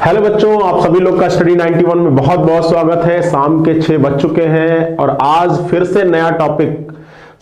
Hello बच्चों, आप सभी लोग का स्टडी 91 में बहुत बहुत स्वागत है। शाम के 6 बज चुके हैं और आज फिर से नया टॉपिक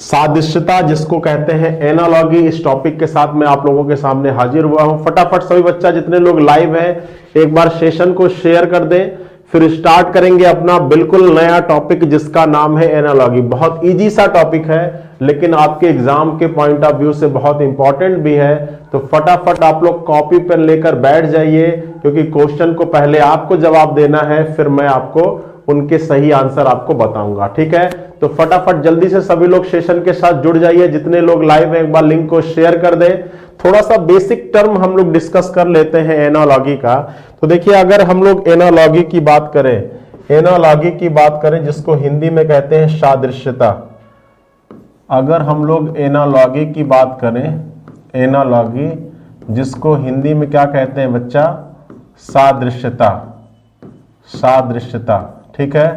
सादृश्यता जिसको कहते हैं एनालॉजी, इस टॉपिक के साथ मैं आप लोगों के सामने हाजिर हुआ हूं। फटाफट सभी बच्चा जितने लोग लाइव हैं एक बार सेशन को शेयर कर दें, फिर स्टार्ट करेंगे अपना बिल्कुल नया टॉपिक जिसका नाम है एनालॉजी। बहुत इजी सा टॉपिक है लेकिन आपके एग्जाम के पॉइंट ऑफ व्यू से बहुत इंपॉर्टेंट भी है। तो फटाफट आप लोग कॉपी पेन लेकर बैठ जाइए क्योंकि क्वेश्चन को पहले आपको जवाब देना है, फिर मैं आपको उनके सही आंसर आपको बताऊंगा। ठीक है, तो फटाफट जल्दी से सभी लोग सेशन के साथ जुड़ जाइए। जितने लोग लाइव हैं एक बार लिंक को शेयर कर दें। थोड़ा सा बेसिक टर्म हम लोग डिस्कस कर लेते हैं एनालॉजी का। तो देखिए, अगर हम लोग एनालॉजी की बात करें जिसको हिंदी में कहते हैं सादृश्यता। अगर हम लोग एनालॉजी की बात करें, एनालॉजी जिसको हिंदी में क्या कहते हैं बच्चा, सादृश्यता। सादृश्यता, ठीक है।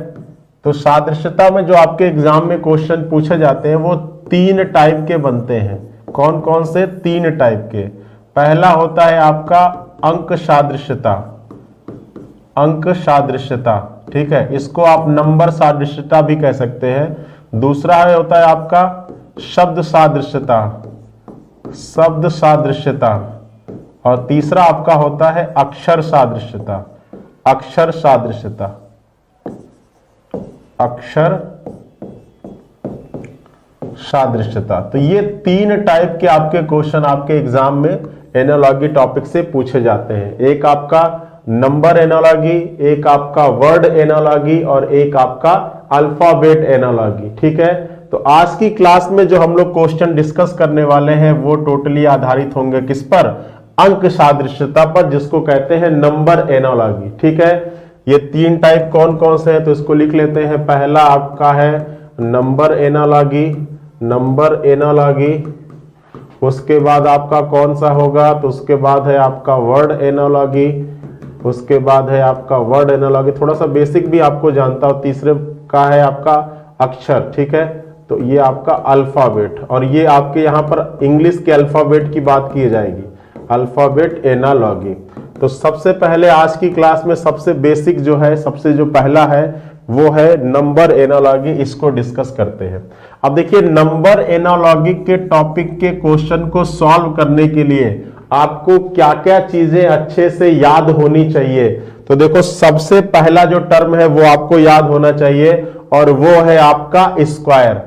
तो सादृश्यता में जो आपके एग्जाम में क्वेश्चन पूछे जाते हैं वो 3 टाइप के बनते हैं। कौन कौन से? 3 टाइप के। पहला होता है आपका अंक सादृश्यता, अंक सादृश्यता, ठीक है। इसको आप नंबर सादृश्यता भी कह सकते हैं। दूसरा होता है आपका शब्द सादृश्यता, शब्द सादृश्यता। और तीसरा आपका होता है अक्षर सादृश्यता, अक्षर सादृश्यता, अक्षर सादृश्यता। तो ये 3 टाइप के आपके क्वेश्चन आपके एग्जाम में एनालॉजी टॉपिक से पूछे जाते हैं। एक आपका नंबर एनालॉजी, एक आपका वर्ड एनालॉजी और एक आपका अल्फाबेट एनालॉजी। ठीक है, तो आज की क्लास में जो हम लोग क्वेश्चन डिस्कस करने वाले हैं वो टोटली आधारित होंगे किस पर? अंक सादृश्यता पर, जिसको कहते हैं नंबर एनालॉजी। ठीक है, ये 3 टाइप कौन कौन से हैं तो इसको लिख लेते हैं। पहला आपका है नंबर एनालॉजी, नंबर एनालॉजी। उसके बाद आपका कौन सा होगा तो उसके बाद है आपका वर्ड एनालॉजी, उसके बाद है आपका वर्ड एनालॉजी। थोड़ा सा बेसिक भी आपको जानता हो। तीसरे का है आपका अक्षर, ठीक है। तो ये आपका अल्फाबेट, और ये आपके यहाँ पर इंग्लिश के अल्फाबेट की बात की जाएगी, अल्फाबेट एनालॉजी। तो सबसे पहले आज की क्लास में सबसे बेसिक जो है, सबसे जो पहला है वो है नंबर एनालॉजी। इसको डिस्कस करते हैं। अब देखिए, नंबर एनालॉजी के टॉपिक के क्वेश्चन को सॉल्व करने के लिए आपको क्या क्या चीजें अच्छे से याद होनी चाहिए। तो देखो, सबसे पहला जो टर्म है वो आपको याद होना चाहिए और वो है आपका स्क्वायर।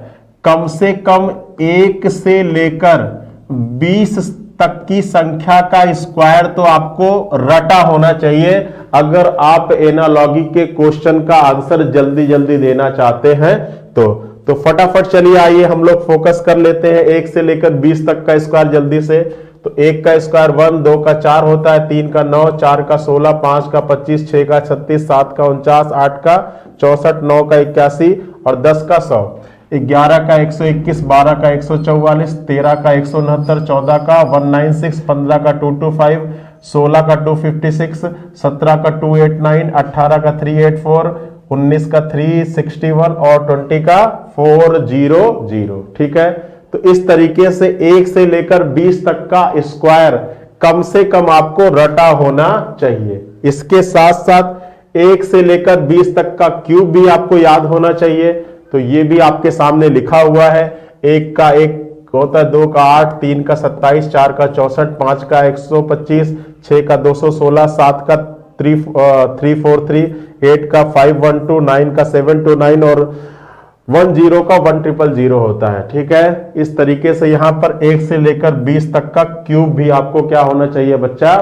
कम से कम 1 से लेकर 20 तक की संख्या का स्क्वायर तो आपको रटा होना चाहिए अगर आप एनालॉजी के क्वेश्चन का आंसर जल्दी जल्दी देना चाहते हैं। तो फटाफट चलिए आइए हम लोग फोकस कर लेते हैं 1 से लेकर 20 तक का स्क्वायर जल्दी से। तो 1 का स्क्वायर 1, 2 का 4 होता है, 3 का 9, 4 का 16, 5 का 25, 6 का 36, 7 का 49, 8 का 64, 9 का 81 और 10 का 100, 11 का 121, 12 का 144, 13 का 169, 14 का 196, 15 का 225, 16 का 256, 17 का 289, 18 का 384, 19 का 361 और 20 का 400। ठीक है, तो इस तरीके से 1 से लेकर 20 तक का स्क्वायर कम से कम आपको रटा होना चाहिए। इसके साथ साथ 1 से लेकर 20 तक का क्यूब भी आपको याद होना चाहिए। तो ये भी आपके सामने लिखा हुआ है। 1 का 1 होता है, 2 का 8, 3 का 27, 4 का 64, 5 का 125, 6 का 216, 7 का 343, 8 का 512, 9 का 729 और 10 का 1000 होता है। ठीक है, इस तरीके से यहां पर 1 से लेकर 20 तक का क्यूब भी आपको क्या होना चाहिए बच्चा?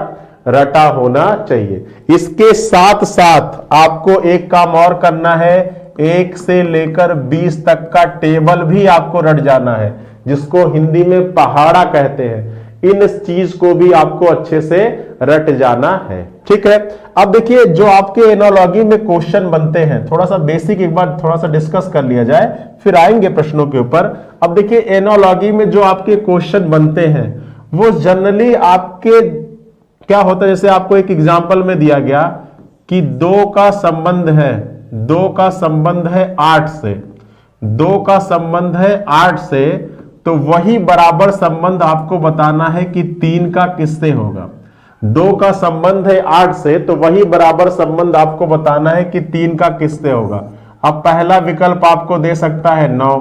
रटा होना चाहिए। इसके साथ साथ आपको एक काम और करना है, 1 से लेकर 20 तक का टेबल भी आपको रट जाना है, जिसको हिंदी में पहाड़ा कहते हैं। इन चीज को भी आपको अच्छे से रट जाना है। ठीक है, अब देखिए, जो आपके एनालॉजी में क्वेश्चन बनते हैं, थोड़ा सा बेसिक एक बार थोड़ा सा डिस्कस कर लिया जाए, फिर आएंगे प्रश्नों के ऊपर। अब देखिए, एनालॉजी में जो आपके क्वेश्चन बनते हैं वो जनरली आपके क्या होता है, जैसे आपको एक एग्जांपल में दिया गया कि 2 का संबंध है, 2 का संबंध है 8 से, 2 का संबंध है 8 से, तो वही बराबर संबंध आपको बताना है कि 3 का किससे होगा। 2 का संबंध है 8 से, तो वही बराबर संबंध आपको बताना है कि 3 का किससे होगा। अब पहला विकल्प आपको दे सकता है 9,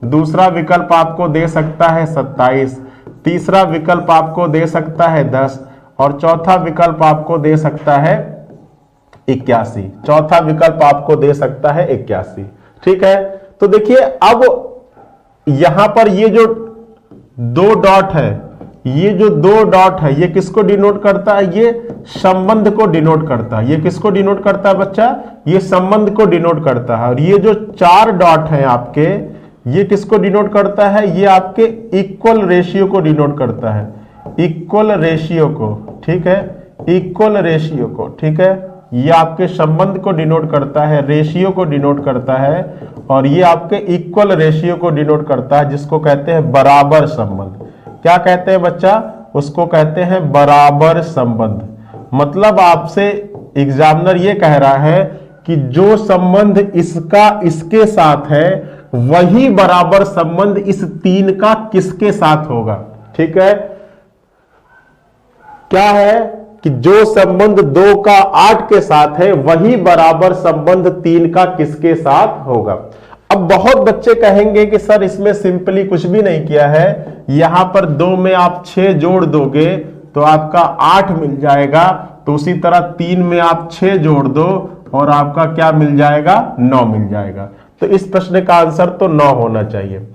दूसरा विकल्प आपको दे सकता है 27, तीसरा विकल्प आपको दे सकता है 10 और चौथा विकल्प आपको दे सकता है 81। चौथा विकल्प आपको दे सकता है 81। ठीक है, तो देखिए अब यहां पर ये जो 2 डॉट है, ये जो 2 डॉट है, ये किसको डिनोट करता है? ये संबंध को डिनोट करता है। ये किसको डिनोट करता है बच्चा? ये संबंध को डिनोट करता है। और ये जो 4 डॉट है आपके, ये किसको डिनोट करता है? ये आपके इक्वल रेशियो को डिनोट करता है, इक्वल रेशियो को। ठीक है, इक्वल रेशियो को। ठीक है, ये आपके संबंध को डिनोट करता है, रेशियो को डिनोट करता है, और ये आपके इक्वल रेशियो को डिनोट करता है, जिसको कहते हैं बराबर संबंध। क्या कहते हैं बच्चा? उसको कहते हैं बराबर संबंध। मतलब आपसे एग्जामिनर ये कह रहा है कि जो संबंध इसका इसके साथ है, वही बराबर संबंध इस 3 का किसके साथ होगा। ठीक है, क्या है कि जो संबंध 2 का 8 के साथ है, वही बराबर संबंध 3 का किसके साथ होगा। अब बहुत बच्चे कहेंगे कि सर इसमें सिंपली कुछ भी नहीं किया है, यहां पर 2 में आप 6 जोड़ दोगे तो आपका 8 मिल जाएगा, तो उसी तरह 3 में आप 6 जोड़ दो और आपका क्या मिल जाएगा? 9 मिल जाएगा। तो इस प्रश्न का आंसर तो 9 होना चाहिए।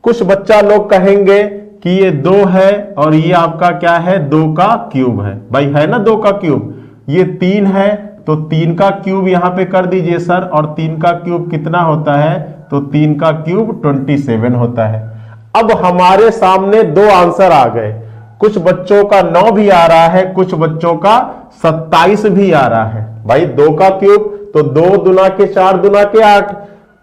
कुछ बच्चा लोग कहेंगे कि ये 2 है और ये आपका क्या है? 2 का क्यूब है। भाई है ना 2 का क्यूब, ये 3 है तो 3 का क्यूब यहां पे कर दीजिए सर, और 3 का क्यूब कितना होता है? तो 3 का क्यूब 27 होता है। अब हमारे सामने 2 आंसर आ गए, कुछ बच्चों का 9 भी आ रहा है, कुछ बच्चों का 27 भी आ रहा है। भाई 2 का क्यूब तो 2 दुना के 4 दुना के 8।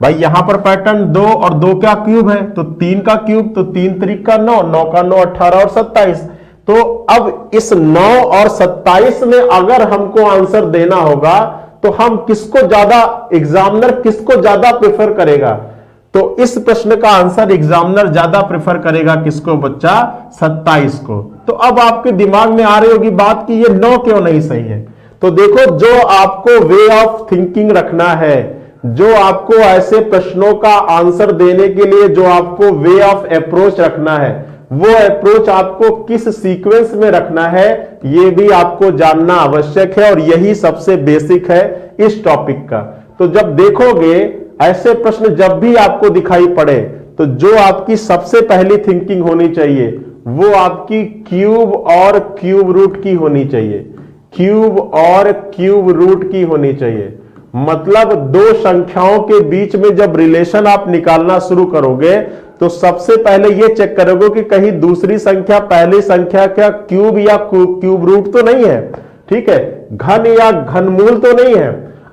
भाई यहां पर पैटर्न 2 और 2 का क्यूब है, तो 3 का क्यूब तो 3 त्रिक का 9, 9 का 9 18 और 27। तो अब इस 9 और 27 में अगर हमको आंसर देना होगा तो हम किसको ज्यादा, एग्जामिनर किसको ज्यादा प्रेफर करेगा? तो इस प्रश्न का आंसर एग्जामिनर ज्यादा प्रेफर करेगा किसको बच्चा? 27 को। तो अब आपके दिमाग में आ रही होगी बात कि ये 9 क्यों नहीं सही है। तो देखो, जो आपको वे ऑफ थिंकिंग रखना है, जो आपको ऐसे प्रश्नों का आंसर देने के लिए जो आपको वे ऑफ अप्रोच रखना है, वो अप्रोच आपको किस सीक्वेंस में रखना है, ये भी आपको जानना आवश्यक है, और यही सबसे बेसिक है इस टॉपिक का। तो जब देखोगे ऐसे प्रश्न जब भी आपको दिखाई पड़े, तो जो आपकी सबसे पहली थिंकिंग होनी चाहिए वो आपकी क्यूब और क्यूब रूट की होनी चाहिए, क्यूब और क्यूब रूट की होनी चाहिए। मतलब 2 संख्याओं के बीच में जब रिलेशन आप निकालना शुरू करोगे, तो सबसे पहले ये चेक करोगे कि कहीं दूसरी संख्या पहली संख्या का क्यूब या क्यूब रूट तो नहीं है। ठीक है, घन या घनमूल तो नहीं है।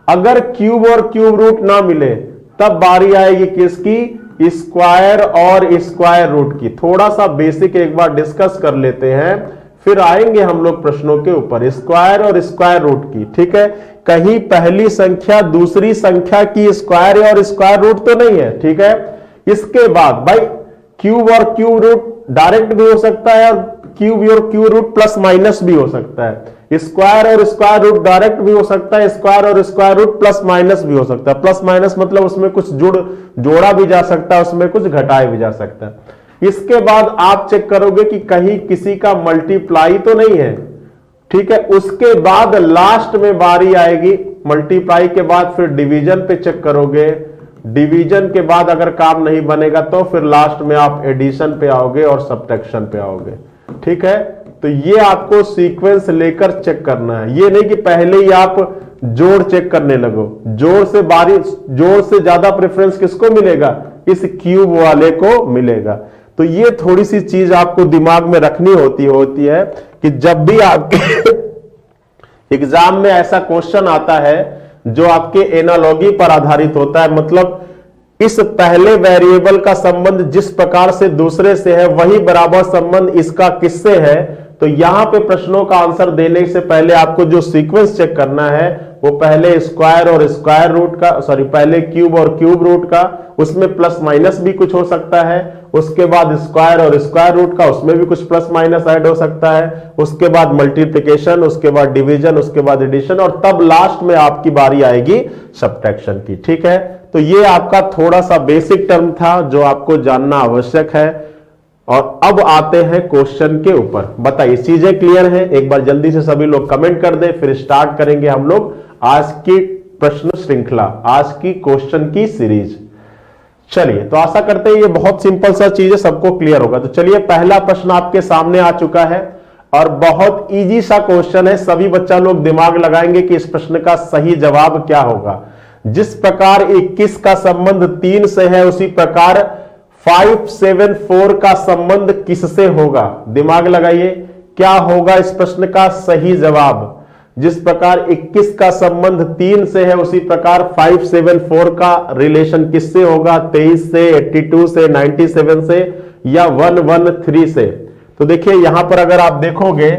अगर क्यूब और क्यूब रूट ना मिले, तब बारी आएगी किसकी? स्क्वायर और स्क्वायर रूट की। थोड़ा सा बेसिक एक बार डिस्कस कर लेते हैं, फिर आएंगे हम लोग प्रश्नों के ऊपर, स्क्वायर और स्क्वायर रूट की। ठीक है, कहीं पहली संख्या दूसरी संख्या की स्क्वायर और स्क्वायर रूट तो नहीं है। ठीक है, इसके बाद भाई क्यूब और क्यूब रूट डायरेक्ट भी हो सकता है, और क्यूब और क्यूब रूट प्लस माइनस भी हो सकता है। स्क्वायर और स्क्वायर रूट डायरेक्ट भी हो सकता है, स्क्वायर और स्क्वायर रूट प्लस माइनस भी हो सकता है। प्लस माइनस मतलब उसमें कुछ जोड़ा भी जा सकता है, उसमें कुछ घटाया भी जा सकता है। इसके बाद आप चेक करोगे कि कहीं किसी का मल्टीप्लाई तो नहीं है। ठीक है, उसके बाद लास्ट में बारी आएगी मल्टीप्लाई के बाद फिर डिवीजन पे चेक करोगे। डिवीजन के बाद अगर काम नहीं बनेगा तो फिर लास्ट में आप एडिशन पे आओगे और सब्ट्रैक्शन पे आओगे। ठीक है, तो ये आपको सीक्वेंस लेकर चेक करना है। ये नहीं कि पहले ही आप जोड़ चेक करने लगो। जोड़ से ज्यादा प्रेफरेंस किसको मिलेगा? इस क्यूब वाले को मिलेगा। तो ये थोड़ी सी चीज आपको दिमाग में रखनी होती है कि जब भी आपके एग्जाम में ऐसा क्वेश्चन आता है जो आपके एनालॉजी पर आधारित होता है, मतलब इस पहले वेरिएबल का संबंध जिस प्रकार से दूसरे से है, वही बराबर संबंध इसका किससे है, तो यहां पे प्रश्नों का आंसर देने से पहले आपको जो सीक्वेंस चेक करना है वो पहले स्क्वायर और स्क्वायर रूट का, सॉरी पहले क्यूब और क्यूब रूट का, उसमें प्लस माइनस भी कुछ हो सकता है, उसके बाद स्क्वायर और स्क्वायर रूट का, उसमें भी कुछ प्लस माइनस ऐड हो सकता है, उसके बाद मल्टीप्लिकेशन, उसके बाद डिवीजन, उसके बाद एडिशन, और तब लास्ट में आपकी बारी आएगी सब्ट्रैक्शन की। ठीक है, तो ये आपका थोड़ा सा बेसिक टर्म था जो आपको जानना आवश्यक है। और अब आते हैं क्वेश्चन के ऊपर। बताइए चीजें क्लियर हैं? एक बार जल्दी से सभी लोग कमेंट कर दें, फिर स्टार्ट करेंगे हम लोग आज की प्रश्न श्रृंखला, आज की क्वेश्चन की सीरीज। चलिए, तो आशा करते हैं ये बहुत सिंपल सा चीज है, सबको क्लियर होगा। तो चलिए, पहला प्रश्न आपके सामने आ चुका है और बहुत इजी सा क्वेश्चन है। सभी बच्चा लोग दिमाग लगाएंगे कि इस प्रश्न का सही जवाब क्या होगा। जिस प्रकार 21 का संबंध 3 से है, उसी प्रकार 574 का संबंध किससे होगा? दिमाग लगाइए, क्या होगा इस प्रश्न का सही जवाब? जिस प्रकार 21 का संबंध 3 से है, उसी प्रकार 574 का रिलेशन किससे होगा? 23 से, 82 से, 97 से या 113 से? तो देखिए यहां पर अगर आप देखोगे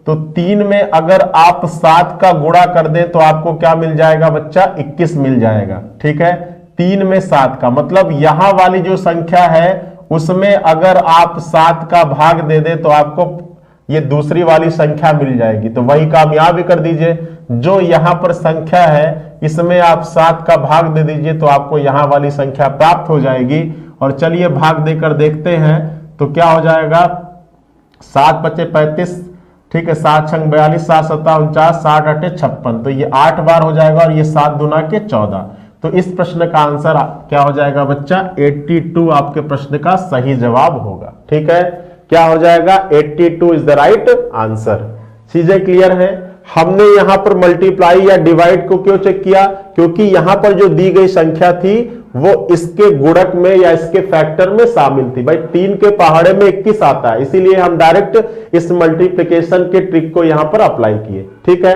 तो 3 में अगर आप 7 का गुणा कर दें तो आपको क्या मिल जाएगा बच्चा? 21 मिल जाएगा। ठीक है, 3 में 7 का मतलब यहां वाली जो संख्या है उसमें अगर आप 7 का भाग दे दें तो आपको ये दूसरी वाली संख्या मिल जाएगी। तो वही काम यहां भी कर दीजिए, जो यहां पर संख्या है इसमें आप 7 का भाग दे दीजिए तो आपको यहां वाली संख्या प्राप्त हो जाएगी। और चलिए भाग देकर देखते हैं तो क्या हो जाएगा? 7 बचे 35, ठीक है, 7 छंग 42, 7 सत्ता 49, 60 अटे 56। तो ये 8 बार हो जाएगा और ये 7 दूना के 14। तो इस प्रश्न का आंसर क्या हो जाएगा बच्चा? 82 आपके प्रश्न का सही जवाब होगा। ठीक है, क्या हो जाएगा? 82 इज द राइट आंसर। चीजें क्लियर है? हमने यहां पर मल्टीप्लाई या डिवाइड को क्यों चेक किया? क्योंकि यहां पर जो दी गई संख्या थी वो इसके गुणक में या इसके फैक्टर में शामिल थी। भाई 3 के पहाड़े में 21 आता है, इसीलिए हम डायरेक्ट इस मल्टीप्लिकेशन के ट्रिक को यहां पर अप्लाई किए। ठीक है,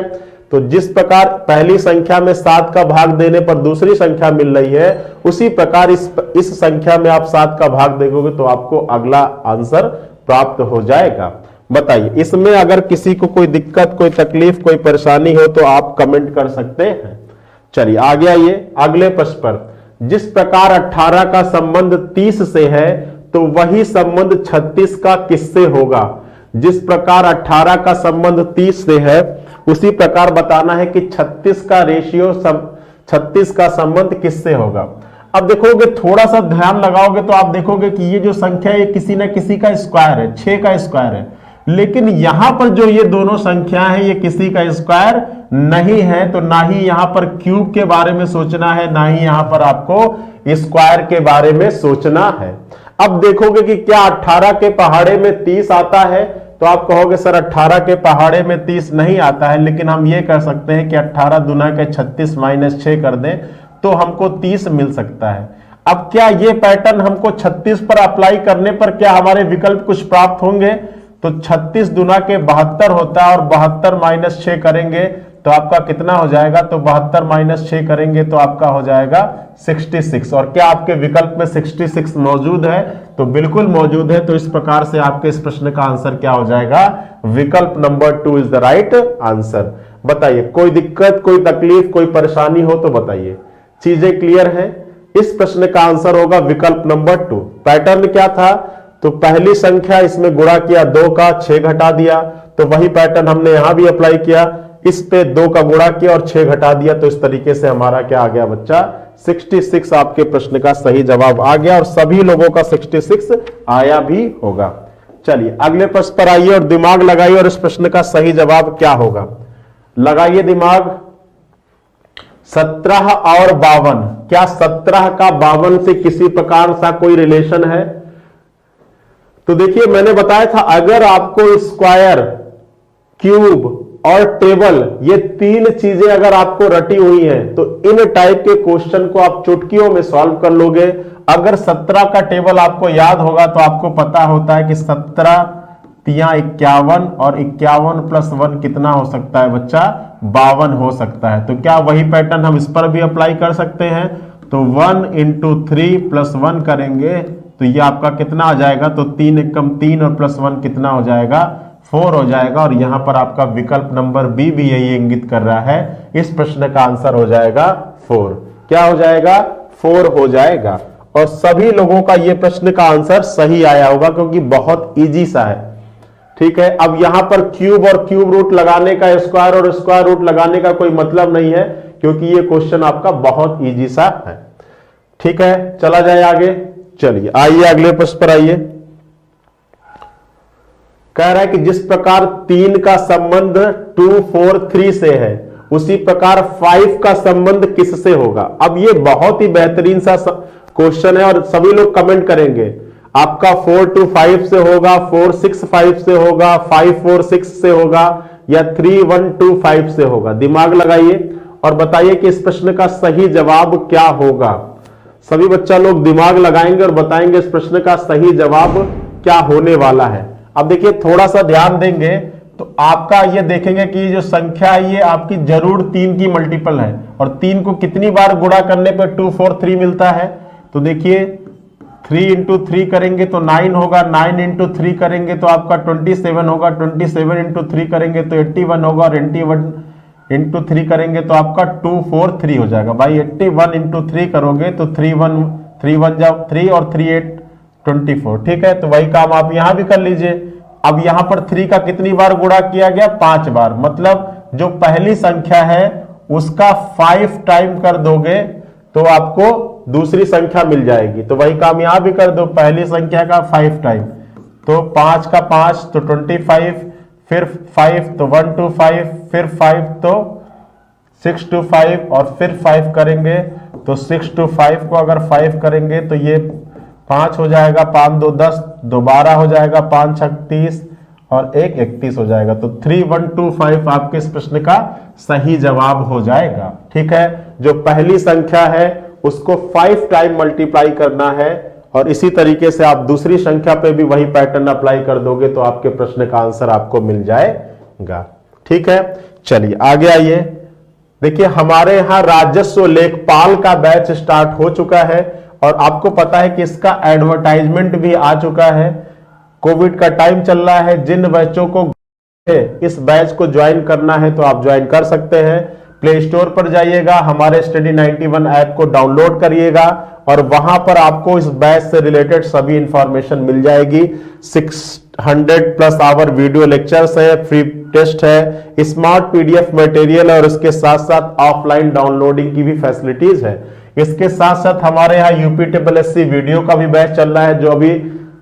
तो जिस प्रकार पहली संख्या में 7 का भाग देने पर दूसरी संख्या मिल रही है, उसी प्रकार इस संख्या में आप 7 का भाग देखोगे तो आपको अगला आंसर प्राप्त हो जाएगा। बताइए, इसमें अगर किसी को कोई दिक्कत, कोई तकलीफ, कोई परेशानी हो तो आप कमेंट कर सकते हैं। चलिए आगे आइए अगले प्रश्न पर। जिस प्रकार 18 का संबंध 30 से है तो वही संबंध 36 का किससे होगा? जिस प्रकार 18 का संबंध 30 से है उसी प्रकार बताना है कि 36 का रेशियो 36 का संबंध किससे होगा। अब देखोगे, थोड़ा सा ध्यान लगाओगे तो आप देखोगे कि ये जो संख्या है किसी ना किसी का स्क्वायर है, 6 का स्क्वायर है। लेकिन यहां पर जो ये दोनों संख्या है ये किसी का स्क्वायर नहीं है, तो ना ही यहां पर क्यूब के बारे में सोचना है, ना ही यहां पर आपको स्क्वायर के बारे में सोचना है। अब देखोगे कि क्या 18 के पहाड़े में 30 आता है? तो आप कहोगे सर 18 के पहाड़े में 30 नहीं आता है, लेकिन हम ये कर सकते हैं कि 18 दुना के 36 माइनस 6 कर दें तो हमको 30 मिल सकता है। अब क्या ये पैटर्न हमको 36 पर अप्लाई करने पर क्या हमारे विकल्प कुछ प्राप्त होंगे? तो 36 दुना के 72 होता है और 72 माइनस 6 करेंगे तो आपका कितना हो जाएगा? तो 72 माइनस 6 करेंगे तो आपका हो जाएगा 66। और क्या आपके विकल्प में 66 मौजूद है? तो बिल्कुल मौजूद है। तो इस प्रकार से आपके इस प्रश्न का आंसर क्या हो जाएगा? विकल्प number 2 is the right answer. बताइए, कोई दिक्कत, कोई तकलीफ, कोई परेशानी हो तो बताइए। चीजें क्लियर है? इस प्रश्न का आंसर होगा विकल्प नंबर 2। पैटर्न क्या था? तो पहली संख्या इसमें गुणा किया 2 का, 6 घटा दिया, तो वही पैटर्न हमने यहां भी अप्लाई किया, इस पे 2 का गुणा किया और 6 घटा दिया। तो इस तरीके से हमारा क्या आ गया बच्चा? 66 आपके प्रश्न का सही जवाब आ गया और सभी लोगों का 66 आया भी होगा। चलिए अगले प्रश्न पर आइए और दिमाग लगाइए और इस प्रश्न का सही जवाब क्या होगा? लगाइए दिमाग। 17 और 52, क्या 17 का 52 से किसी प्रकार सा कोई रिलेशन है? तो देखिए मैंने बताया था, अगर आपको स्क्वायर, क्यूब और टेबल ये 3 चीजें अगर आपको रटी हुई हैं तो इन टाइप के क्वेश्चन को आप चुटकियों में सॉल्व कर लोगे। अगर 17 का टेबल आपको याद होगा तो आपको पता होता है कि 17 तिया 51 और 51 प्लस 1 कितना हो सकता है बच्चा? 52 हो सकता है। तो क्या वही पैटर्न हम इस पर भी अप्लाई कर सकते हैं? तो 1 इंटू 3 प्लस 1 करेंगे तो ये आपका कितना आ जाएगा? तो 3 एकम 3 और प्लस 1 कितना हो जाएगा? 4 हो जाएगा और यहां पर आपका विकल्प नंबर बी भी यही इंगित कर रहा है। इस प्रश्न का आंसर हो जाएगा 4। क्या हो जाएगा? 4 हो जाएगा। और सभी लोगों का यह प्रश्न का आंसर सही आया होगा क्योंकि बहुत इजी सा है। ठीक है, अब यहां पर क्यूब और क्यूब रूट लगाने का, स्क्वायर और स्क्वायर रूट लगाने का कोई मतलब नहीं है क्योंकि यह क्वेश्चन आपका बहुत इजी सा है। ठीक है, चला जाए आगे। चलिए आइए अगले प्रश्न पर आइए। कह रहा है कि जिस प्रकार 3 का संबंध 2, 4, 3 से है उसी प्रकार 5 का संबंध किससे होगा? अब ये बहुत ही बेहतरीन सा क्वेश्चन है और सभी लोग कमेंट करेंगे। आपका 4 to 5 से होगा, 4, 6, 5 से होगा, 5, 4, 6 से होगा या 3, 1, 2, 5 से होगा। दिमाग लगाइए और बताइए कि इस प्रश्न का सही जवाब क्या होगा। सभी बच्चा लोग दिमाग लगाएंगे और बताएंगे इस प्रश्न का सही जवाब क्या होने वाला है। अब देखिए थोड़ा सा ध्यान देंगे तो आपका ये देखेंगे कि जो संख्या है ये आपकी जरूर 3 की मल्टीपल है और 3 को कितनी बार गुणा करने पर 2, 4, 3 मिलता है। तो देखिए 3 इंटू 3 करेंगे तो 9 होगा, 9 इंटू 3 करेंगे तो आपका 27 होगा, 27 इंटू 3 करेंगे तो 81 होगा और 81 इंटू 3 करेंगे तो आपका 243 हो जाएगा। भाई 81 इंटू 3 करोगे तो 3 जाओ 3 और 3 8 24। ठीक है, तो वही काम आप यहां भी कर लीजिए। अब यहां पर 3 का कितनी बार गुणा किया गया? 5 बार। मतलब जो पहली संख्या है उसका 5 टाइम कर दोगे तो आपको दूसरी संख्या मिल जाएगी। तो वही काम यहां भी कर दो, पहली संख्या का 5 टाइम। तो 5 का 5 तो 25, फिर 5 तो 1 to 5, फिर 5 तो 6 to 5 और फिर 5 करेंगे तो 6 to 5 को अगर 5 करेंगे तो ये 5 हो जाएगा, 5 2 10, 2 12 हो जाएगा, 5 6 30 और 1 31 हो जाएगा। तो 3125 आपके इस प्रश्न का सही जवाब हो जाएगा। ठीक है, जो पहली संख्या है उसको 5 टाइम मल्टीप्लाई करना है और इसी तरीके से आप दूसरी संख्या पे भी वही पैटर्न अप्लाई कर दोगे तो आपके प्रश्न का आंसर आपको मिल जाएगा। ठीक है, चलिए आगे आइए। देखिए हमारे यहां राजस्व लेखपाल का बैच स्टार्ट हो चुका है और आपको पता है कि इसका एडवर्टाइजमेंट भी आ चुका है। कोविड का टाइम चल रहा है, जिन बच्चों को इस बैच को ज्वाइन करना है तो आप ज्वाइन कर सकते हैं। प्ले स्टोर पर जाइएगा, हमारे स्टडी 91 ऐप को डाउनलोड करिएगा और वहां पर आपको इस बैच से रिलेटेड सभी इंफॉर्मेशन मिल जाएगी। 600+ आवर वीडियो लेक्चर्स है, फ्री टेस्ट है, स्मार्ट पीडीएफ मटेरियल है और इसके साथ साथ ऑफलाइन डाउनलोडिंग की भी फैसिलिटीज है। इसके साथ साथ हमारे यहाँ यूपीटीएससी वीडियो का भी बैच चल रहा है। जो अभी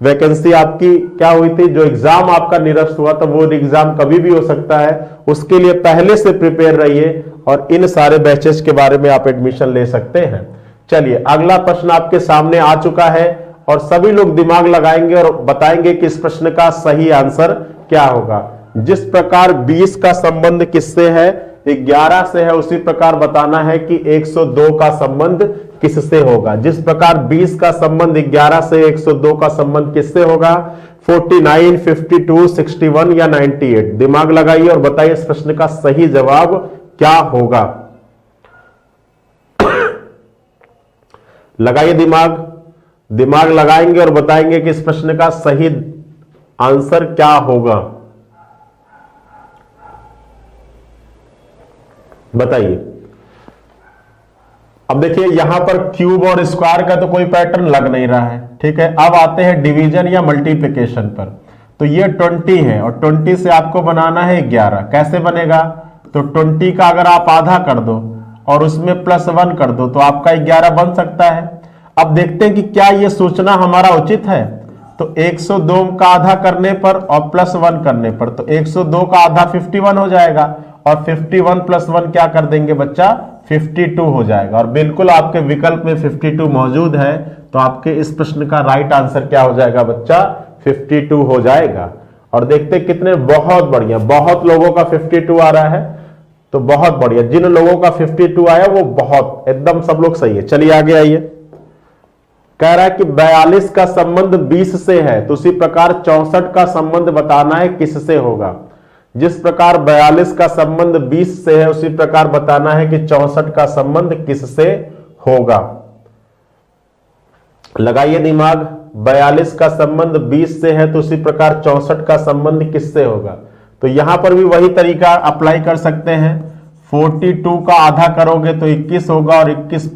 वैकेंसी आपकी क्या हुई थी, जो एग्जाम आपका निरस्त हुआ था वो एग्जाम कभी भी हो सकता है, उसके लिए पहले से प्रिपेयर रहिए और इन सारे बैचेस के बारे में आप एडमिशन ले सकते हैं। चलिए अगला प्रश्न आपके सामने आ चुका है और सभी लोग दिमाग लगाएंगे और बताएंगे कि इस प्रश्न का सही आंसर क्या होगा। जिस प्रकार 20 का संबंध किससे है? 11 से है, उसी प्रकार बताना है कि 102 का संबंध किससे होगा। जिस प्रकार 20 का संबंध 11 से 102 का संबंध किससे होगा? 49, 52, 61 या 98। दिमाग लगाइए और बताइए इस प्रश्न का सही जवाब क्या होगा। लगाइए दिमाग लगाएंगे और बताएंगे कि इस प्रश्न का सही आंसर क्या होगा। बताइए। अब देखिए यहां पर क्यूब और स्क्वायर का तो कोई पैटर्न लग नहीं रहा है। ठीक है, अब आते हैं डिवीजन या मल्टीप्लिकेशन पर। तो ये 20 है और 20 से आपको बनाना है 11। कैसे बनेगा? तो 20 का अगर आप आधा कर दो और उसमें +1 कर दो तो आपका 11 बन सकता है। अब देखते हैं कि क्या यह सोचना हमारा उचित है। तो 102 का आधा करने पर और +1 करने पर तो 102 का आधा 51 हो जाएगा और 51 + 1 क्या कर देंगे बच्चा? 52 हो जाएगा। और बिल्कुल आपके विकल्प में 52 मौजूद है तो आपके इस प्रश्न का राइट आंसर क्या हो जाएगा बच्चा? 52 हो जाएगा। और देखते कितने बहुत बढ़िया, बहुत लोगों का 52 आ रहा है तो बहुत बढ़िया। जिन लोगों का 52 आया वो बहुत एकदम सब लोग सही है। चलिए आगे आइए। कह रहा है कि 42 का संबंध 20 से है तो उसी प्रकार 64 का संबंध बताना है किससे होगा। जिस प्रकार 42 का संबंध 20 से है उसी प्रकार बताना है कि 64 का संबंध किससे होगा। लगाइए दिमाग। 42 का संबंध 20 से है, तो उसी प्रकार 64 का संबंध किससे होगा? तो यहां पर भी वही तरीका अप्लाई कर सकते हैं। 42 का आधा करोगे तो 21 होगा, और 21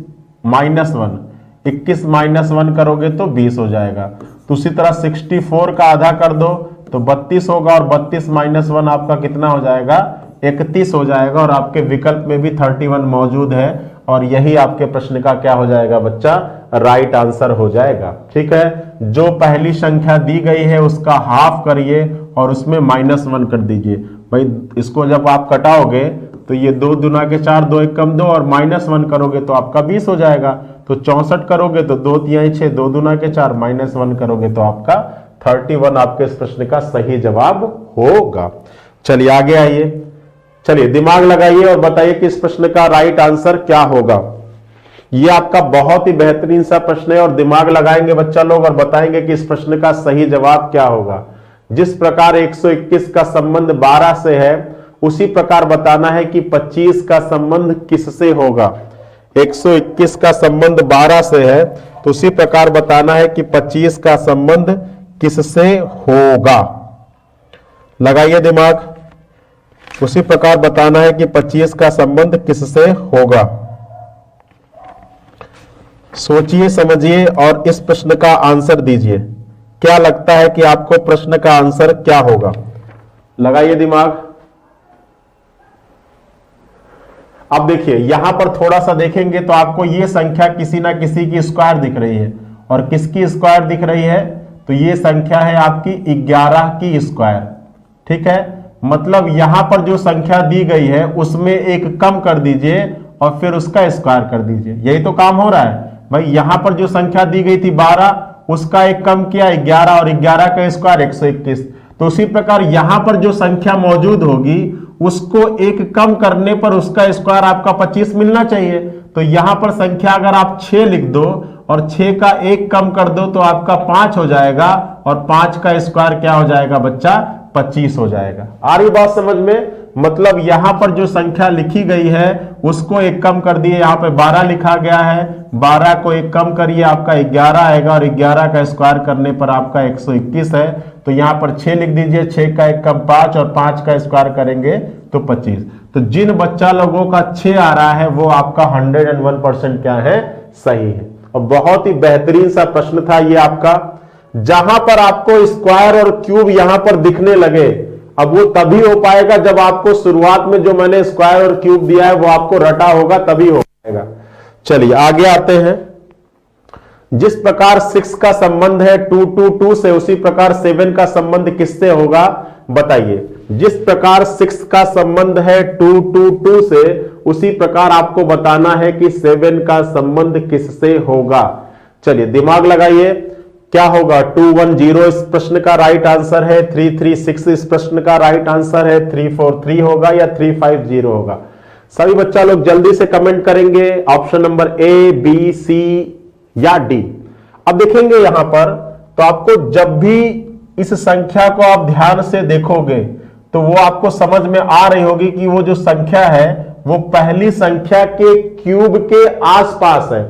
माइनस वन करोगे तो 20 हो जाएगा। तो उसी तरह 64 का आधा कर दो तो 32 होगा, और 32 माइनस वन आपका कितना हो जाएगा? 31 हो जाएगा। और आपके विकल्प में भी 31 मौजूद है, और यही आपके प्रश्न का क्या हो जाएगा बच्चा? राइट आंसर हो जाएगा। ठीक है, जो पहली संख्या दी गई है उसका हाफ करिए और उसमें -1 कर दीजिए। भाई इसको जब आप कटाओगे तो ये 2 दूना के 4, 2 एक कम 2, और -1 करोगे तो आपका 20 हो जाएगा। तो 64 करोगे तो 2 तिहाई 6, 2 दूना के 4, -1 करोगे तो आपका 31 आपके इस प्रश्न का सही जवाब होगा। चलिए आगे आइए, चलिए दिमाग लगाइए और बताइए कि इस प्रश्न का राइट आंसर क्या होगा। ये आपका बहुत ही बेहतरीन सा प्रश्न है, और दिमाग लगाएंगे बच्चा लोग और बताएंगे कि इस प्रश्न का सही जवाब क्या होगा। जिस प्रकार 121 का संबंध 12 से है, उसी प्रकार बताना है कि 25 का संबंध किससे होगा। 121 का संबंध 12 से है, तो उसी प्रकार बताना है कि 25 का संबंध किससे होगा। लगाइए दिमाग। उसी प्रकार बताना है कि 25 का संबंध किससे होगा। सोचिए, समझिए और इस प्रश्न का आंसर दीजिए। क्या लगता है कि आपको प्रश्न का आंसर क्या होगा? लगाइए दिमाग। अब देखिए, यहां पर थोड़ा सा देखेंगे तो आपको यह संख्या किसी ना किसी की स्क्वायर दिख रही है, और किसकी स्क्वायर दिख रही है? तो यह संख्या है आपकी 11 की स्क्वायर। ठीक है, मतलब यहां पर जो संख्या दी गई है उसमें एक कम कर दीजिए और फिर उसका स्क्वायर कर दीजिए। यही तो काम हो रहा है भाई। यहां पर जो संख्या दी गई थी 12, उसका एक कम किया 11, और 11 का स्क्वायर 121। तो उसी प्रकार यहां पर जो संख्या मौजूद होगी उसको एक कम करने पर उसका स्क्वायर आपका 25 मिलना चाहिए। तो यहां पर संख्या अगर आप 6 लिख दो और 6 का एक कम कर दो तो आपका 5 हो जाएगा, और 5 का स्क्वायर क्या हो जाएगा बच्चा? 25 हो जाएगा। आ रही बात समझ में? मतलब यहां पर जो संख्या लिखी गई है उसको एक कम कर दिए। यहां पे 12 लिखा गया है, 12 को एक कम करिए, आपका 11 आएगा, और 11 का स्क्वायर करने पर आपका 121 है। तो यहां पर 6 लिख दीजिए, 6 का एक कम 5, और 5 का स्क्वायर करेंगे तो 25। तो जिन बच्चा लोगों का 6 आ रहा है वो आपका 101% क्या है? सही है। और बहुत ही बेहतरीन सा प्रश्न था ये आपका। जहां पर आपको स्क्वायर और क्यूब यहां पर दिखने लगे, अब वो तभी हो पाएगा जब आपको शुरुआत में जो मैंने स्क्वायर और क्यूब दिया है वो आपको रटा होगा, तभी हो पाएगा। चलिए आगे आते हैं। जिस प्रकार 6 का संबंध है 2 से, उसी प्रकार 7 का संबंध किससे होगा? बताइए। जिस प्रकार 6 का संबंध है 2 से, उसी प्रकार आपको बताना है कि 7 का संबंध किससे होगा। चलिए दिमाग लगाइए। क्या होगा? 210 इस प्रश्न का राइट आंसर है, 336 इस प्रश्न का राइट आंसर है, 343 होगा या 350 होगा? सभी बच्चा लोग जल्दी से कमेंट करेंगे ऑप्शन नंबर ए, बी, सी या डी। अब देखेंगे यहां पर, तो आपको जब भी इस संख्या को आप ध्यान से देखोगे तो वो आपको समझ में आ रही होगी कि वो जो संख्या है वो पहली संख्या के क्यूब के आसपास है।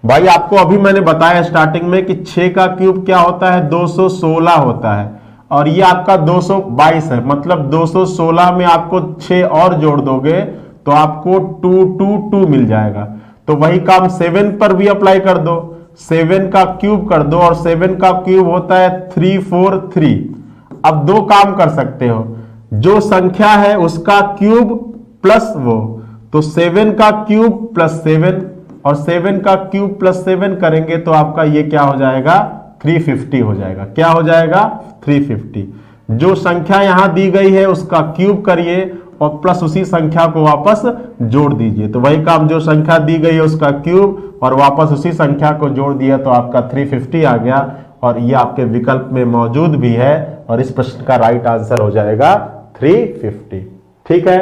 भाई आपको अभी मैंने बताया स्टार्टिंग में कि 6 का क्यूब क्या होता है? 216 होता है, और ये आपका 222 है। मतलब 216 में आपको 6 और जोड़ दोगे तो आपको 222 मिल जाएगा। तो वही काम 7 पर भी अप्लाई कर दो। 7 का क्यूब कर दो, और 7 का क्यूब होता है 343। अब दो काम कर सकते हो, जो संख्या है उसका क्यूब प्लस वो, तो 7 का क्यूब प्लस 7, और 7 का क्यूब प्लस 7 करेंगे तो आपका ये क्या हो जाएगा? 350 हो जाएगा। क्या हो जाएगा? 350। जो संख्या यहां दी गई है उसका क्यूब करिए और प्लस उसी संख्या को वापस जोड़ दीजिए। तो वही काम, जो संख्या दी गई है उसका क्यूब और वापस उसी संख्या को जोड़ दिया तो आपका 350 आ गया, और ये आपके विकल्प में मौजूद भी है, और इस प्रश्न का राइट आंसर हो जाएगा 350। ठीक है,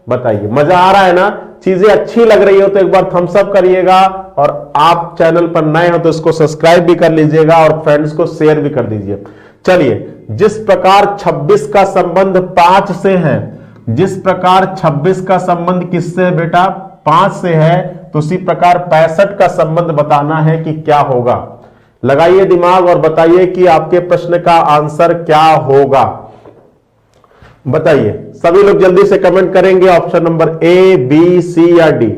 बताइए मजा आ रहा है ना? चीजें अच्छी लग रही हो तो एक बार थम्स अप करिएगा, और आप चैनल पर नए हो तो इसको सब्सक्राइब भी कर लीजिएगा और फ्रेंड्स को शेयर भी कर दीजिए। चलिए, जिस प्रकार 26 का संबंध 5 से है, जिस प्रकार 26 का संबंध किससे है बेटा? 5 से है, तो उसी प्रकार 65 का संबंध बताना है कि क्या होगा। लगाइए दिमाग और बताइए कि आपके प्रश्न का आंसर क्या होगा। बताइए, सभी लोग जल्दी से कमेंट करेंगे। ऑप्शन नंबर ए, बी, सी या डी।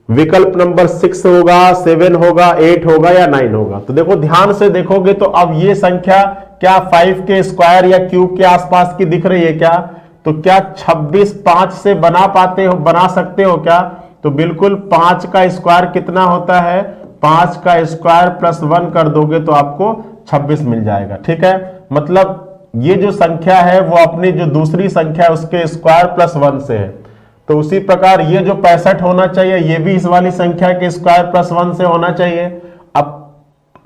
विकल्प नंबर 6 होगा, 7 होगा, 8 होगा या 9 होगा। तो देखो, ध्यान से देखोगे तो अब ये संख्या क्या 5 के स्क्वायर या क्यूब के आसपास की दिख रही है क्या? तो क्या 26 5 से बना सकते हो क्या? तो बिल्कुल 5 का स्क्वायर कितना होता है? 5 का स्क्वायर प्लस 1 कर दोगे तो आपको 26 मिल जाएगा। ठीक है, मतलब ये जो संख्या है वो अपनी जो दूसरी संख्या है उसके स्क्वायर प्लस 1 से है। तो उसी प्रकार ये जो 65 होना चाहिए ये भी इस वाली संख्या के स्क्वायर प्लस 1 से होना चाहिए। अब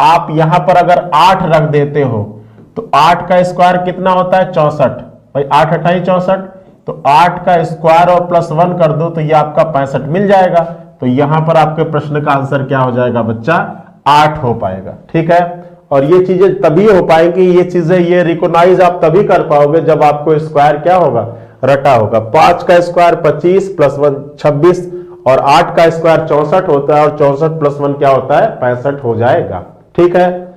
आप यहां पर अगर 8 रख देते हो तो 8 का स्क्वायर कितना होता है? 64। भाई 8 8 64, तो 8 का स्क्वायर और प्लस 1 कर दो तो ये आपका 65 मिल जाएगा। तो यहां पर आपके प्रश्न का आंसर क्या हो जाएगा बच्चा? 8 हो पाएगा। ठीक है, और ये चीजें तभी हो पाएंगी, ये चीजें ये रिकॉग्नाइज आप तभी कर पाओगे जब आपको स्क्वायर क्या होगा? रटा होगा। 5 का स्क्वायर 25 प्लस 1 26 और 8 का स्क्वायर 64 होता है और 64 प्लस 1 क्या होता है? 65 हो जाएगा। ठीक है,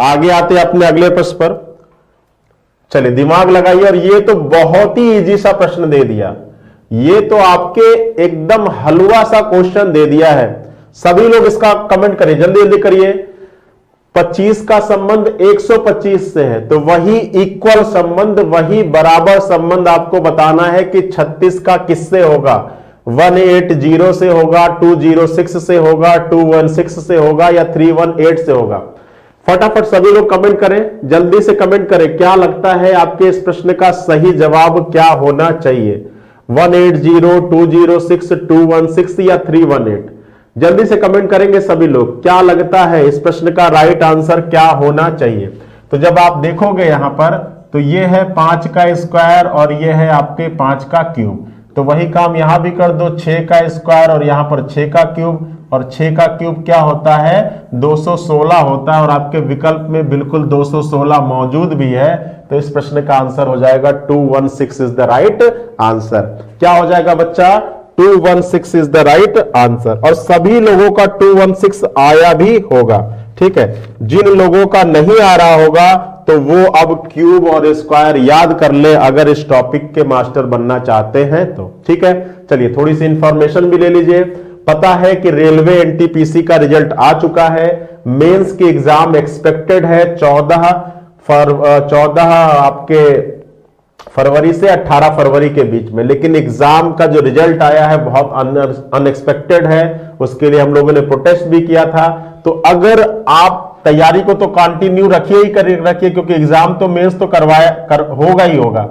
आगे आते अपने अगले प्रश्न पर। चलिए दिमाग लगाइए, और ये तो बहुत ही इजी सा प्रश्न दे दिया। ये तो आपके एकदम हलवा सा क्वेश्चन दे दिया है। सभी लोग इसका कमेंट करिए, जल्दी जल्दी करिए। 25 का संबंध 125 से है, तो वही इक्वल संबंध, वही बराबर संबंध आपको बताना है कि 36 का किससे होगा? 180 से होगा, 206 से होगा, 216 से होगा या 318 से होगा? फटाफट सभी लोग कमेंट करें, जल्दी से कमेंट करें। क्या लगता है आपके इस प्रश्न का सही जवाब क्या होना चाहिए? 180, 206, 216 या 318? जल्दी से कमेंट करेंगे सभी लोग। क्या लगता है इस प्रश्न का राइट आंसर क्या होना चाहिए? तो जब आप देखोगे यहां पर तो ये है 5 का स्क्वायर और ये है आपके 5 का क्यूब। तो वही काम यहां भी कर दो, 6 का स्क्वायर और यहां पर 6 का क्यूब, और 6 का क्यूब क्या होता है? 216 होता है, और आपके विकल्प में बिल्कुल 216 मौजूद भी है। तो इस प्रश्न का आंसर हो जाएगा 216 इज द राइट आंसर। क्या हो जाएगा बच्चा? 216 इज द राइट आंसर। और सभी लोगों का 216 आया भी होगा। ठीक है, जिन लोगों का नहीं आ रहा होगा तो वो अब क्यूब और स्क्वायर याद कर ले अगर इस टॉपिक के मास्टर बनना चाहते हैं तो। ठीक है, चलिए थोड़ी सी इंफॉर्मेशन भी ले लीजिए। पता है कि रेलवे एनटीपीसी का रिजल्ट आ चुका है। मेंस की एग्जाम एक्सपेक्टेड है 14 आपके फरवरी से 18 फरवरी के बीच में, लेकिन एग्जाम का जो रिजल्ट आया है बहुत अनएक्सपेक्टेड है। उसके लिए हम लोगों ने प्रोटेस्ट भी किया था। तो अगर आप तैयारी को तो कंटिन्यू रखिए ही रखिए, क्योंकि एग्जाम तो मेंस तो होगा ही होगा।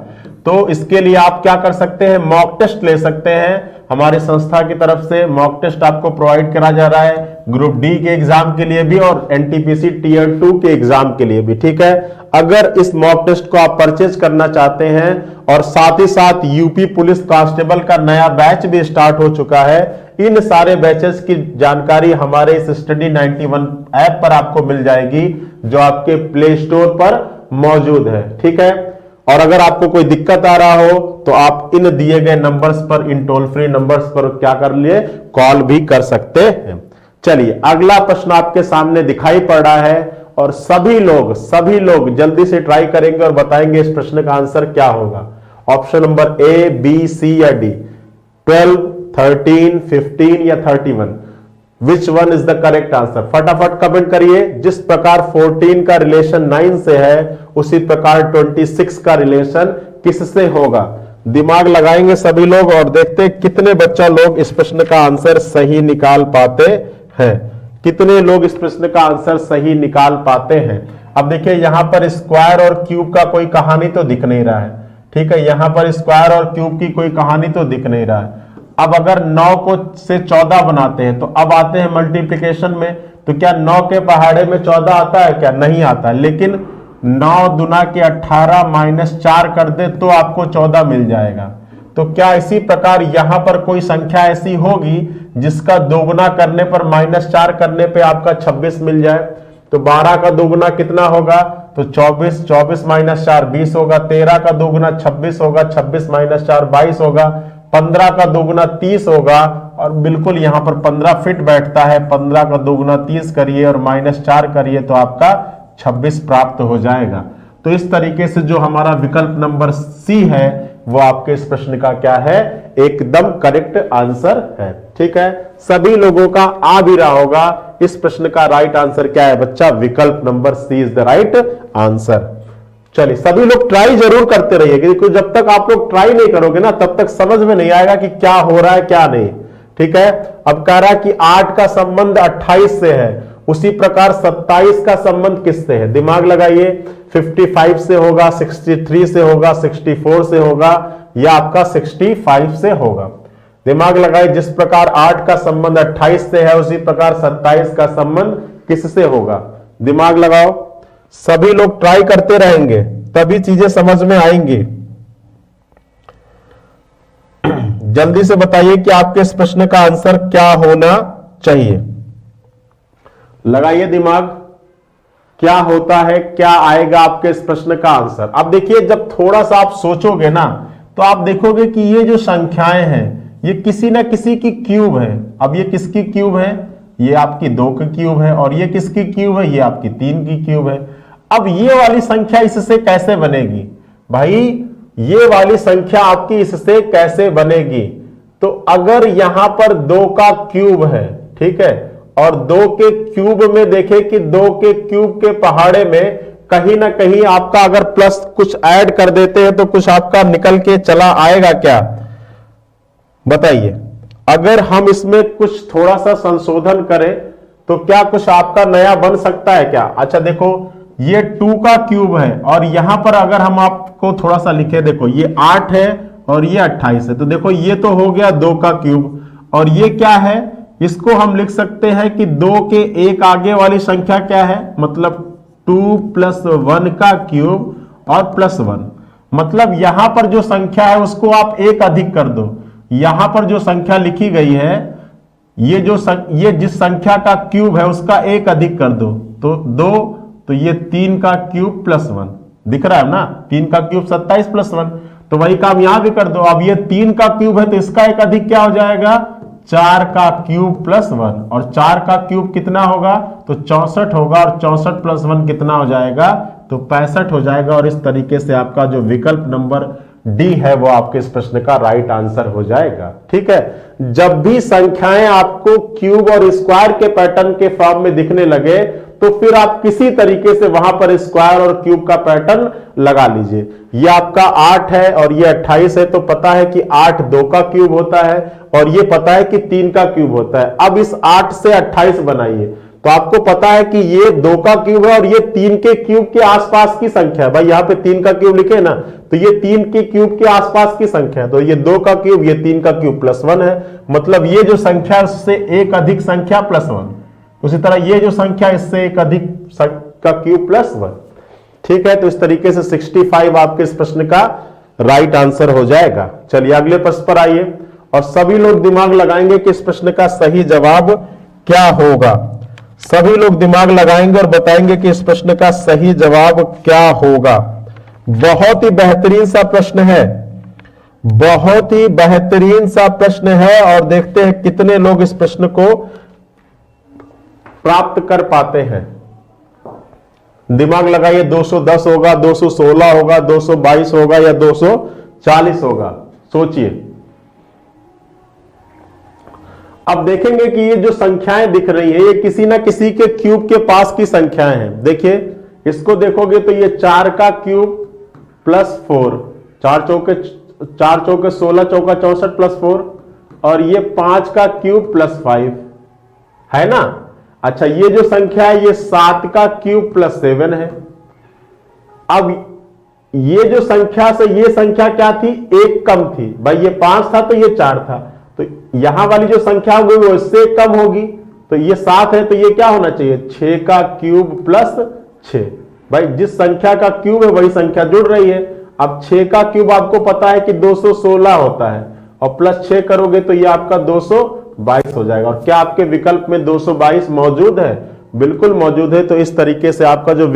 तो इसके लिए आप क्या कर सकते हैं? मॉक टेस्ट ले सकते हैं। हमारी संस्था की तरफ से मॉक टेस्ट आपको प्रोवाइड करा जा रहा है, ग्रुप डी के एग्जाम के लिए भी और एनटीपीसी टीयर 2 के एग्जाम के लिए भी। ठीक है, अगर इस मॉक टेस्ट को आप परचेज करना चाहते हैं, और साथ ही साथ यूपी पुलिस कांस्टेबल का नया बैच भी स्टार्ट हो चुका है, इन सारे बैचेस की जानकारी हमारे इस स्टडी 91 ऐप पर आपको मिल जाएगी, जो आपके प्ले स्टोर पर मौजूद है। ठीक है, और अगर आपको कोई दिक्कत आ रहा हो तो आप इन दिए गए नंबर्स पर, इन टोल फ्री नंबर्स पर क्या कर लिए? कॉल भी कर सकते हैं। चलिए अगला प्रश्न आपके सामने दिखाई पड़ रहा है, और सभी लोग जल्दी से ट्राई करेंगे और बताएंगे इस प्रश्न का आंसर क्या होगा। ऑप्शन नंबर ए, बी, सी या डी। 12, 13, 15 या 31? Which one is the correct answer? फटाफट कमेंट करिए। जिस प्रकार 14 का रिलेशन 9 से है, उसी प्रकार 26 का रिलेशन किससे होगा? दिमाग लगाएंगे सभी लोग और देखते हैं कितने बच्चा लोग इस प्रश्न का आंसर सही निकाल पाते हैं। कितने लोग इस प्रश्न का आंसर सही निकाल पाते हैं? अब देखिए यहां पर स्क्वायर और क्यूब का कोई कहानी तो दिख नहीं रहा है। ठीक है, यहां पर स्क्वायर और क्यूब की कोई कहानी तो दिख नहीं रहा है। अब अगर 9 को से 14 बनाते हैं तो अब आते हैं मल्टीप्लिकेशन में, तो क्या 9 के पहाड़े में 14 आता है क्या? नहीं आता। लेकिन 9 दुना के 18 माइनस 4 कर दे तो आपको 14 मिल जाएगा। तो क्या इसी प्रकार यहां पर कोई संख्या ऐसी होगी जिसका दोगुना करने पर -4 करने पे आपका 26 मिल जाए? तो 12 का दोगुना कितना होगा? तो 24, 24 माइनस 4 20 होगा। 13 का दोगुना 26 होगा, 26 माइनस 4 22 होगा। 15 का दोगुना 30 होगा और बिल्कुल यहां पर 15 फिट बैठता है। 15 का दोगुना 30 करिए और -4 करिए तो आपका 26 प्राप्त हो जाएगा। तो इस तरीके से जो हमारा विकल्प नंबर सी है वो आपके इस प्रश्न का क्या है, एकदम करेक्ट आंसर है। ठीक है, सभी लोगों का आ भी रहा होगा। इस प्रश्न का राइट आंसर क्या है बच्चा, विकल्प number C is the right answer. चलिए सभी लोग ट्राई जरूर करते रहिए, क्योंकि जब तक आप लोग ट्राई नहीं करोगे ना तब तक समझ में नहीं आएगा कि क्या हो रहा है क्या नहीं। ठीक है, अब कह रहा है कि 8 का संबंध 28 से है, उसी प्रकार 27 का संबंध किससे है, दिमाग लगाइए। 55 से होगा, 63 से होगा, 64 से होगा या आपका 65 से होगा। दिमाग लगाइए, जिस प्रकार 8 का संबंध 28 से है उसी प्रकार 27 का संबंध किससे होगा, दिमाग लगाओ। सभी लोग ट्राई करते रहेंगे तभी चीजें समझ में आएंगी। जल्दी से बताइए कि आपके इस प्रश्न का आंसर क्या होना चाहिए। लगाइए दिमाग, क्या होता है, क्या आएगा आपके इस प्रश्न का आंसर। अब देखिए, जब थोड़ा सा आप सोचोगे ना तो आप देखोगे कि ये जो संख्याएं हैं ये किसी ना किसी की क्यूब है। अब ये किसकी क्यूब है, ये आपकी 2 की क्यूब है, और ये किसकी क्यूब है, ये आपकी 3 की क्यूब है। अब ये वाली संख्या इससे कैसे बनेगी भाई, ये वाली संख्या आपकी इससे कैसे बनेगी। तो अगर यहां पर 2 का क्यूब है, ठीक है, और 2 के क्यूब में देखें कि 2 के क्यूब के पहाड़े में कहीं ना कहीं आपका अगर प्लस कुछ ऐड कर देते हैं तो कुछ आपका निकल के चला आएगा क्या, बताइए। अगर हम इसमें कुछ थोड़ा सा संशोधन करें तो क्या कुछ आपका नया बन सकता है क्या। अच्छा देखो, ये 2 का क्यूब है और यहां पर अगर हम आपको थोड़ा सा लिखे, देखो ये 8 है और ये 28 है, तो देखो ये तो हो गया 2 का क्यूब, और ये क्या है, इसको हम लिख सकते हैं कि 2 के एक आगे वाली संख्या क्या है, मतलब 2 + 1 का क्यूब और +1। मतलब यहां पर जो संख्या है उसको आप एक अधिक कर दो। यहां पर जो संख्या लिखी गई है ये जिस संख्या का क्यूब है उसका एक अधिक कर दो, तो 2, तो ये 3 का क्यूब +1 दिख रहा है ना, 3 का क्यूब 27 + 1, तो वही काम यहां भी कर दो। अब ये 3 का क्यूब है तो इसका एक अधिक क्या हो जाएगा, 4 का क्यूब +1, और 4 का क्यूब कितना होगा, तो 64 होगा, और 64 + 1 कितना हो जाएगा, तो 65 हो जाएगा। और इस तरीके से आपका जो विकल्प नंबर डी है वो आपके इस प्रश्न का राइट आंसर हो जाएगा। ठीक है, जब भी संख्याएं आपको क्यूब और स्क्वायर के पैटर्न के फॉर्म में दिखने लगे तो फिर आप किसी तरीके से वहां पर स्क्वायर और क्यूब का पैटर्न लगा लीजिए। ये आपका 8 है और ये 28 है, तो पता है कि 8 2 का क्यूब होता है, और ये पता है कि 3 का क्यूब होता है। अब इस 8 से 28 बनाइए तो आपको पता है कि ये 2 का क्यूब है और ये 3 के क्यूब के आसपास की संख्या है। भाई यहाँ पे 3 का क्यूब लिखे ना, तो ये 3 के क्यूब के आसपास की संख्या है, तो ये 2 का क्यूब, ये 3 का क्यूब +1 है। मतलब ये जो संख्या है उससे एक अधिक संख्या +1, उसी तरह ये जो संख्या इससे एक अधिक का क्यूब +1। ठीक है, तो इस तरीके से 65 आपके इस प्रश्न का राइट आंसर हो जाएगा। चलिए अगले प्रश्न पर आइए, और सभी लोग दिमाग लगाएंगे कि इस प्रश्न का सही जवाब क्या होगा। सभी लोग दिमाग लगाएंगे और बताएंगे कि इस प्रश्न का सही जवाब क्या होगा। बहुत ही बेहतरीन सा प्रश्न है, बहुत ही बेहतरीन सा प्रश्न है, और देखते हैं कितने लोग इस प्रश्न को प्राप्त कर पाते हैं। दिमाग लगाइए, 210 होगा, 216 होगा, 222 होगा या 240 होगा, सोचिए। अब देखेंगे कि ये जो संख्याएं दिख रही है ये किसी ना किसी के क्यूब के पास की संख्याएं हैं। देखिए इसको देखोगे तो ये 4 का क्यूब +4, 4 चौके 16, चौका 64 +4, और ये 5 का क्यूब +5 है ना। अच्छा, ये जो संख्या है ये 7 का क्यूब +7 है। अब ये जो संख्या से ये संख्या क्या थी, एक कम थी। भाई ये 5 था तो ये 4 था, तो यहां वाली जो संख्या होगी वो इससे कम होगी, तो ये 7 है तो ये क्या होना चाहिए, 6 का क्यूब +6। भाई जिस संख्या का क्यूब है वही संख्या जुड़ रही है। अब 6 का क्यूब आपको पता है कि 216 होता है, और +6 करोगे तो ये आपका 222 हो जाएगा। और क्या आपके विकल्प में 222 मौजूद है, बिल्कुल मौजूद है। तो इस तरीके से आपका जो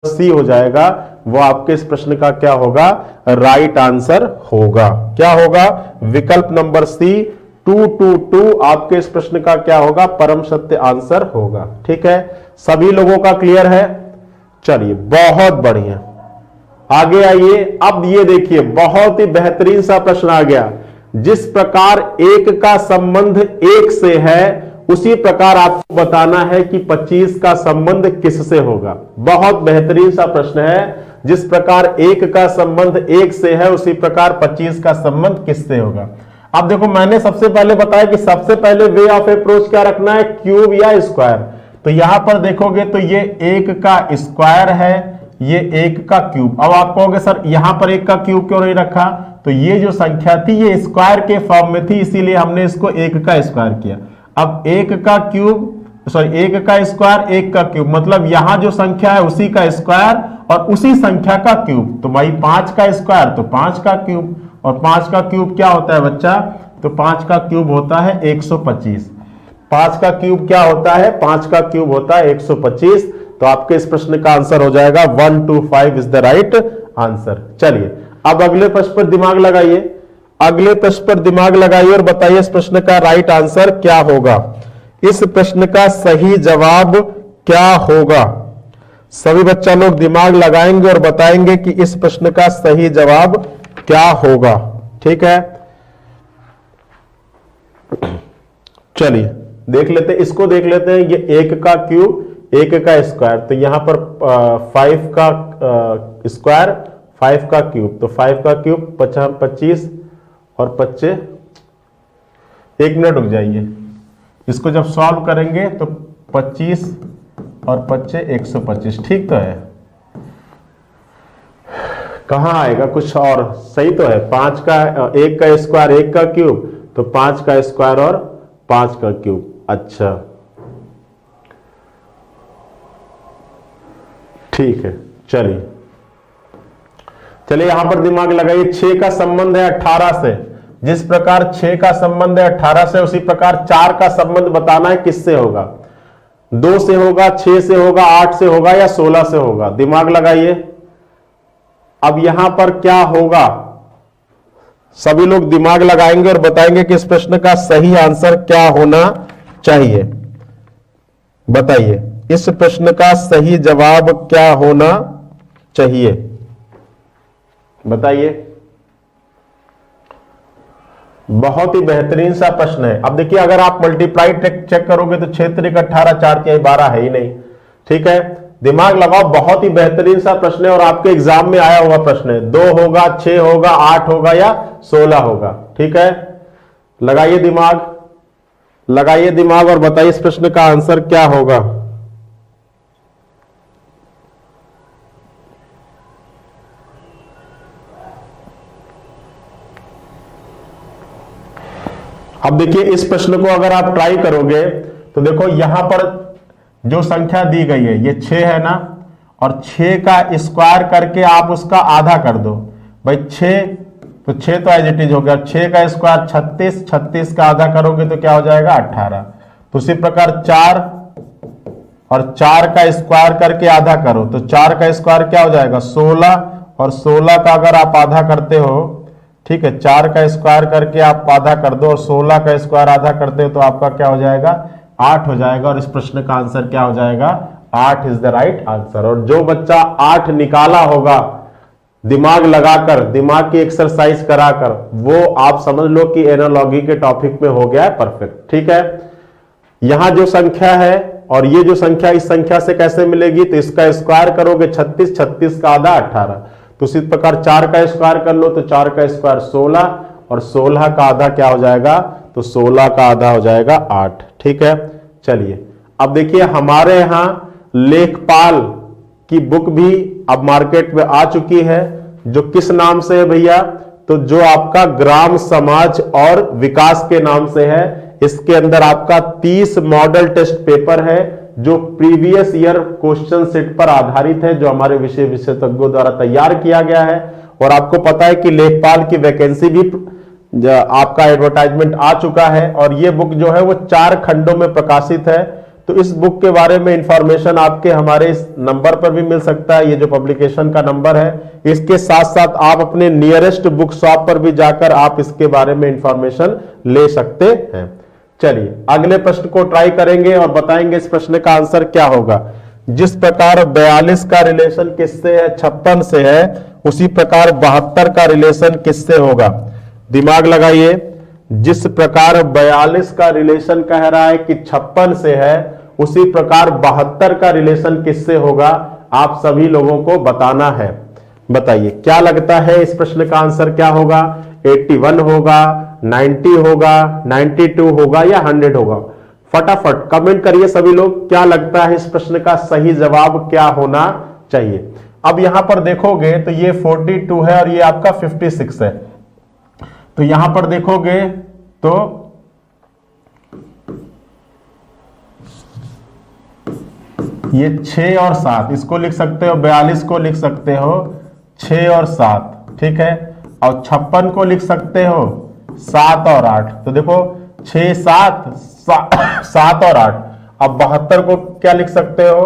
सी हो जाएगा, वो आपके इस प्रश्न का क्या होगा, राइट आंसर होगा। क्या होगा, विकल्प नंबर सी 222 आपके इस प्रश्न का क्या होगा, परम सत्य आंसर होगा। ठीक है, सभी लोगों का क्लियर है? चलिए बहुत बढ़िया, आगे आइए। अब ये देखिए बहुत ही बेहतरीन सा प्रश्न आ गया। जिस प्रकार एक का संबंध एक से है उसी प्रकार आपको बताना है कि 25 का संबंध किससे होगा। बहुत बेहतरीन सा प्रश्न है। जिस प्रकार एक का संबंध एक से है उसी प्रकार 25 का संबंध किससे होगा। अब देखो मैंने सबसे पहले बताया कि सबसे पहले वे ऑफ अप्रोच क्या रखना है, क्यूब या स्क्वायर। तो यहां पर देखोगे तो ये एक का स्क्वायर है, ये एक का क्यूब। अब आप कहोगे सर यहां पर एक का क्यूब क्यों नहीं रखा, तो ये जो संख्या थी ये स्क्वायर के फॉर्म में थी, इसीलिए हमने इसको एक का स्क्वायर किया। अब एक का क्यूब सॉरी एक का स्क्वायर एक का क्यूब, मतलब यहां जो संख्या है उसी का स्क्वायर और उसी संख्या का क्यूब। तो भाई 5 का स्क्वायर तो 5 का क्यूब, और 5 का क्यूब क्या होता है बच्चा, तो 5 का क्यूब होता है 125। 5 का क्यूब क्या होता है, 5 का क्यूब होता है 125। तो आपके इस प्रश्न का आंसर हो जाएगा 125 इज द राइट आंसर। चलिए अब अगले प्रश्न पर दिमाग लगाइए, अगले प्रश्न पर दिमाग लगाइए और बताइए इस प्रश्न का राइट आंसर क्या होगा। इस प्रश्न का सही जवाब क्या होगा। सभी बच्चा लोग दिमाग लगाएंगे और बताएंगे कि इस प्रश्न का सही जवाब क्या होगा। ठीक है, चलिए देख लेते हैं, इसको देख लेते हैं। ये एक का क्यूब एक का स्क्वायर, तो यहां पर 5 का स्क्वायर 5 का क्यूब, तो 5 का क्यूब 25 और 25। 1 मिनट रुक जाइए, इसको जब सॉल्व करेंगे तो 25 और 25 125। ठीक तो है, कहां आएगा कुछ और, सही तो है। 5 का एक का स्क्वायर एक का क्यूब, तो 5 का स्क्वायर और 5 का क्यूब। अच्छा ठीक है, चलिए चलिए यहां पर दिमाग लगाइए। 6 का संबंध है 18 से, जिस प्रकार 6 का संबंध है 18 से उसी प्रकार 4 का संबंध बताना है किससे होगा। 2 से होगा, 6 से होगा, 8 से होगा या 16 से होगा। दिमाग लगाइए। अब यहां पर क्या होगा, सभी लोग दिमाग लगाएंगे और बताएंगे कि इस प्रश्न का सही आंसर क्या होना चाहिए। बताइए इस प्रश्न का सही जवाब क्या होना चाहिए, बताइए। बहुत ही बेहतरीन सा प्रश्न है। अब देखिए अगर आप मल्टीप्लाई चेक करोगे तो 6 3 18 4 3 12 है ही नहीं। ठीक है, दिमाग लगाओ, बहुत ही बेहतरीन सा प्रश्न है और आपके एग्जाम में आया हुआ प्रश्न है। 2 होगा, 6 होगा, 8 होगा या 16 होगा। ठीक है, लगाइए दिमाग, लगाइए दिमाग और बताइए इस प्रश्न का आंसर क्या होगा। अब देखिए इस प्रश्न को अगर आप ट्राई करोगे तो देखो यहां पर जो संख्या दी गई है ये 6 है ना, और 6 का स्क्वायर करके आप उसका आधा कर दो। भाई 6 तो 6 तो एज इट इज हो गया। 6 का स्क्वायर 36, 36 का आधा करोगे तो क्या हो जाएगा 18। तो उसी प्रकार 4 और 4 का स्क्वायर करके आधा करो तो 4 का स्क्वायर क्या हो जाएगा 16, और 16 का अगर आप आधा करते हो, ठीक है, 4 का स्क्वायर करके आप आधा कर दो और 16 का स्क्वायर आधा करते हो तो आपका क्या हो जाएगा 8 हो जाएगा। और इस प्रश्न का आंसर क्या हो जाएगा 8 इज द राइट आंसर। और जो बच्चा 8 निकाला होगा दिमाग लगाकर, दिमाग की एक्सरसाइज कराकर, वो आप समझ लो कि एनालॉजी के टॉपिक में हो गया है परफेक्ट। ठीक है, यहां जो संख्या है और ये जो संख्या इस संख्या से कैसे मिलेगी, तो इसका स्क्वायर करोगे 36, 36 का आधा 18। तो इसी प्रकार 4 का स्क्वायर कर लो तो 4 का स्क्वायर 16 और 16 का आधा क्या हो जाएगा, तो 16 का आधा हो जाएगा 8। ठीक है, चलिए अब देखिए हमारे यहां लेखपाल की बुक भी अब मार्केट में आ चुकी है, जो किस नाम से है भैया, तो जो आपका ग्राम समाज और विकास के नाम से है। इसके अंदर आपका 30 मॉडल टेस्ट पेपर है जो प्रीवियस ईयर क्वेश्चन सेट पर आधारित है, जो हमारे विषय विशेषज्ञों द्वारा तैयार किया गया है। और आपको पता है कि लेखपाल की वैकेंसी भी आपका एडवर्टाइजमेंट आ चुका है और ये बुक जो है वो 4 खंडों में प्रकाशित है। तो इस बुक के बारे में इंफॉर्मेशन आपके हमारे इस नंबर पर भी मिल सकता है, ये जो पब्लिकेशन का नंबर है। इसके साथ साथ आप अपने नियरेस्ट बुक शॉप पर भी जाकर आप इसके बारे में इंफॉर्मेशन ले सकते हैं। चलिए अगले प्रश्न को ट्राई करेंगे और बताएंगे इस प्रश्न का आंसर क्या होगा। जिस प्रकार 42 का रिलेशन किससे है, 56 से है, उसी प्रकार 72 का रिलेशन किससे होगा। दिमाग लगाइए, जिस प्रकार 42 का रिलेशन कह रहा है कि 56 से है, उसी प्रकार 72 का रिलेशन किससे होगा, आप सभी लोगों को बताना है। बताइए क्या लगता है इस प्रश्न का आंसर क्या होगा। 81 होगा, 90 होगा, 92 होगा या 100 होगा। फटाफट कमेंट करिए सभी लोग, क्या लगता है इस प्रश्न का सही जवाब क्या होना चाहिए। अब यहां पर देखोगे तो ये 42 है और ये आपका 56 है। तो यहां पर देखोगे तो ये 6 और 7, इसको लिख सकते हो, 42 को लिख सकते हो 6 और 7, ठीक है। और 56 को लिख सकते हो 7 और 8। तो देखो 6 7 और 8। अब 72 को क्या लिख सकते हो,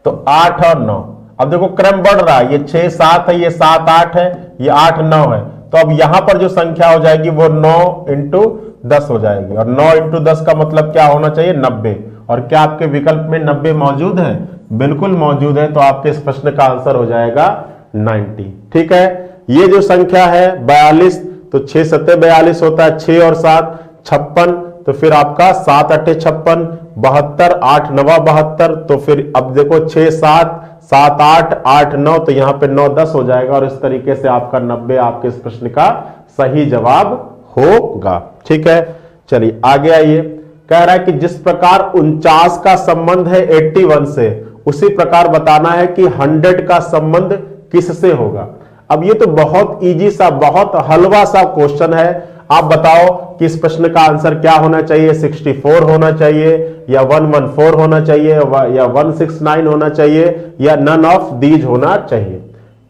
तो 8 और 9। अब देखो क्रम बढ़ रहा है, ये 6 7 है, ये 7 8 है, ये 8 9 है। तो अब यहां पर जो संख्या हो जाएगी वो 9 इंटू 10 हो जाएगी। और 9 इंटू 10 का मतलब क्या होना चाहिए, 90। और क्या आपके विकल्प में 90 मौजूद है, बिल्कुल मौजूद है। तो आपके इस प्रश्न का आंसर हो जाएगा 90, ठीक है। ये जो संख्या है 42, तो 6 7 42 होता है, 6 और 7 56, तो फिर आपका 7 8 56, 72 8 9 72। तो फिर अब देखो 6 7 7 8 8 9, तो यहां पे 9 10 हो जाएगा। और इस तरीके से आपका 90 आपके इस प्रश्न का सही जवाब होगा, ठीक है। चलिए आगे आइए, कह रहा है कि जिस प्रकार 49 का संबंध है 81 से, उसी प्रकार बताना है कि 100 का संबंध किससे होगा। अब ये तो बहुत इजी सा, बहुत हलवा सा क्वेश्चन है। आप बताओ कि इस प्रश्न का आंसर क्या होना चाहिए, 64 होना चाहिए या 114 होना चाहिए या 169 होना चाहिए या नन ऑफ दीज होना चाहिए।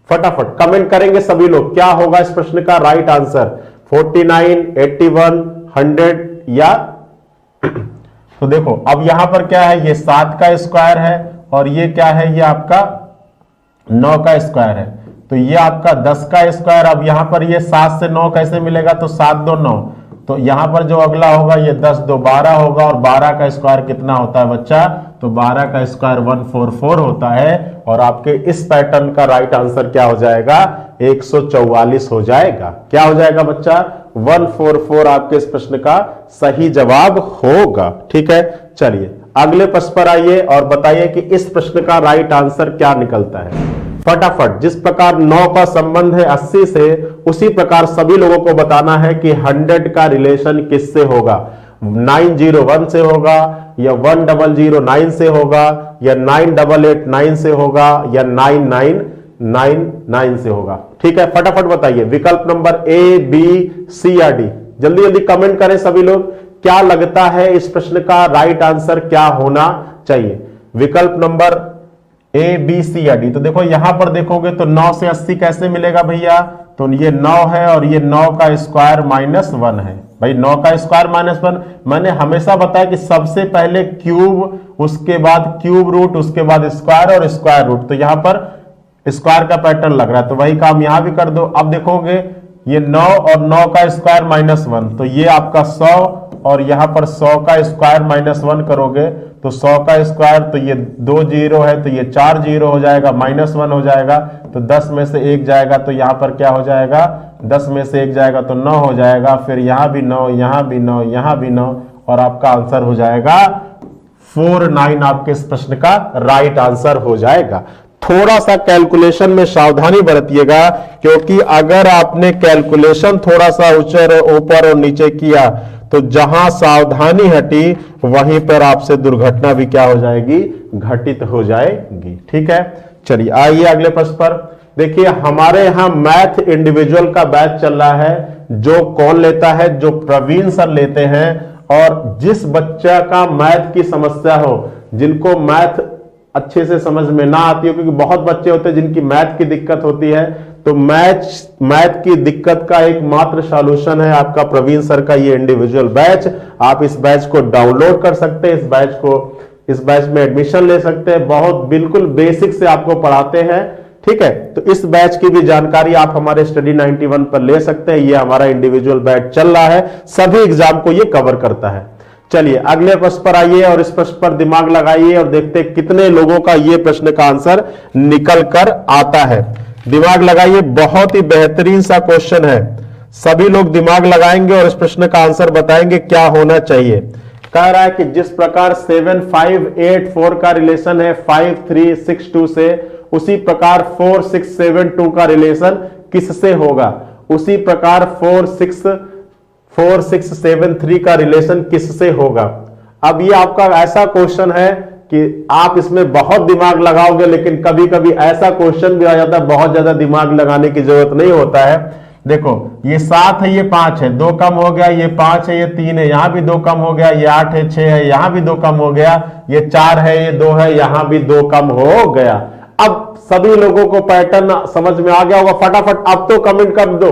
फटाफट कमेंट करेंगे सभी लोग, क्या होगा इस प्रश्न का राइट आंसर, 49 81 100 या तो देखो अब यहां पर क्या है, ये 7 का स्क्वायर है और ये क्या है, ये आपका 9 का स्क्वायर है। तो ये आपका 10 का स्क्वायर। अब यहां पर ये 7 से 9 कैसे मिलेगा, तो 7 2 9। तो यहां पर जो अगला होगा ये 10 2 12 होगा। और 12 का स्क्वायर कितना होता है बच्चा, तो 12 का स्क्वायर 144 होता है। और आपके इस पैटर्न का राइट आंसर क्या हो जाएगा, 144 हो जाएगा। क्या हो जाएगा बच्चा, 144 आपके इस प्रश्न का सही जवाब होगा, ठीक है। चलिए अगले प्रश्न पर आइए और बताइए कि इस प्रश्न का राइट आंसर क्या निकलता है। फटाफट, जिस प्रकार 9 का संबंध है 80 से, उसी प्रकार सभी लोगों को बताना है कि 100 का रिलेशन किससे होगा। 901 से होगा या 1009 से होगा या 9889 से होगा या 9999 से होगा, ठीक है। फटाफट बताइए विकल्प नंबर ए बी सी या डी। जल्दी जल्दी कमेंट करें सभी लोग, क्या लगता है इस प्रश्न का राइट आंसर क्या होना चाहिए। विकल्प नंबर ए बी सी या डी। तो देखो यहां पर देखोगे तो 9 से 80 कैसे मिलेगा भैया, तो ये 9 है और ये 9 का स्क्वायर -1 है। भाई 9 का स्क्वायर -1, मैंने हमेशा बताया कि सबसे पहले क्यूब, उसके बाद क्यूब रूट, उसके बाद स्क्वायर और स्क्वायर रूट। तो यहां पर स्क्वायर का पैटर्न लग रहा है, तो वही काम यहां भी कर दो। अब देखोगे ये 9 और 9 का स्क्वायर -1, तो ये आपका 100 और यहां पर 100 का स्क्वायर -1 करोगे तो 100 का स्क्वायर, तो ये 2 जीरो है तो ये 4 जीरो हो जाएगा, -1 हो जाएगा। तो 10 में से 1 जाएगा तो यहां पर क्या हो जाएगा, 10 में से 1 जाएगा तो 9 हो जाएगा। फिर यहां भी 9, यहां भी 9, यहां भी 9 और आपका आंसर हो जाएगा 49। आपके इस प्रश्न का राइट आंसर हो जाएगा। थोड़ा सा कैलकुलेशन में सावधानी बरतिएगा, क्योंकि अगर आपने कैलकुलेशन थोड़ा सा ऊपर और नीचे किया तो जहां सावधानी हटी वहीं पर आपसे दुर्घटना भी क्या हो जाएगी, घटित हो जाएगी, ठीक है। चलिए आइए अगले प्रश्न पर। देखिए हमारे यहां मैथ इंडिविजुअल का बैच चल रहा है, जो कौन लेता है, जो प्रवीण सर लेते हैं। और जिस बच्चा का मैथ की समस्या हो, जिनको मैथ अच्छे से समझ में ना आती हो, क्योंकि बहुत बच्चे होते हैं जिनकी मैथ की दिक्कत होती है, तो मैथ की दिक्कत का एकमात्र सॉल्यूशन है आपका प्रवीण सर का ये इंडिविजुअल बैच। आप इस बैच को डाउनलोड कर सकते हैं, इस बैच में एडमिशन ले सकते हैं। बहुत बिल्कुल बेसिक से आपको पढ़ाते हैं, ठीक है। तो इस बैच की भी जानकारी आप हमारे स्टडी 91 पर ले सकते हैं। ये हमारा इंडिविजुअल बैच चल रहा है, सभी एग्जाम को ये कवर करता है। चलिए अगले प्रश्न पर आइए और इस प्रश्न पर दिमाग लगाइए और देखते हैं कितने लोगों का ये प्रश्न का आंसर निकल कर आता है। दिमाग लगाइए, बहुत ही बेहतरीन सा क्वेश्चन है। सभी लोग दिमाग लगाएंगे और इस प्रश्न का आंसर बताएंगे क्या होना चाहिए। कह रहा है कि जिस प्रकार 7584 का रिलेशन है 5362 से, उसी प्रकार 4672 का रिलेशन किससे होगा? उसी प्रकार 4673 का रिलेशन किससे होगा? अब ये आपका ऐसा क्वेश्चन है कि आप इसमें बहुत दिमाग लगाओगे, लेकिन कभी कभी ऐसा क्वेश्चन भी आ जाता है बहुत ज्यादा दिमाग लगाने की जरूरत नहीं होता है। देखो ये 7 है, ये 5 है, 2 कम हो गया, ये 5 है, ये 3 है, यहां भी 2 कम हो गया, ये 8 है, 6 है, यहां भी 2 कम हो गया, ये 4 है, ये 2 है, यहां भी 2 कम हो गया। अब सभी लोगों को पैटर्न समझ में आ गया होगा। फटाफट अब तो कमेंट कर दो,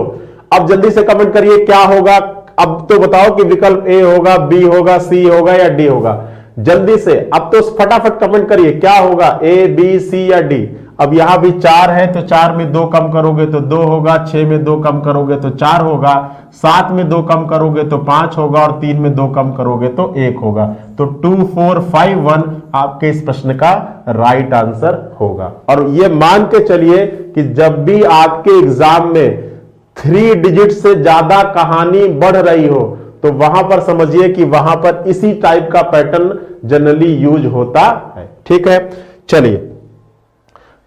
अब जल्दी से कमेंट करिए क्या होगा। अब तो बताओ कि विकल्प ए होगा, बी होगा, सी होगा या डी होगा। जल्दी से अब तो फटाफट कमेंट करिए क्या होगा, ए बी सी या डी। अब यहां भी 4 है तो 4 में 2 कम करोगे तो 2 होगा, 6 में 2 कम करोगे तो 4 होगा, 7 में 2 कम करोगे तो 5 होगा और 3 में 2 कम करोगे तो 1 होगा। तो 2451 आपके इस प्रश्न का राइट आंसर होगा। और ये मान के चलिए कि जब भी आपके एग्जाम में 3 डिजिट से ज्यादा कहानी बढ़ रही हो तो वहां पर समझिए कि वहां पर इसी टाइप का पैटर्न जनरली यूज होता है, ठीक है।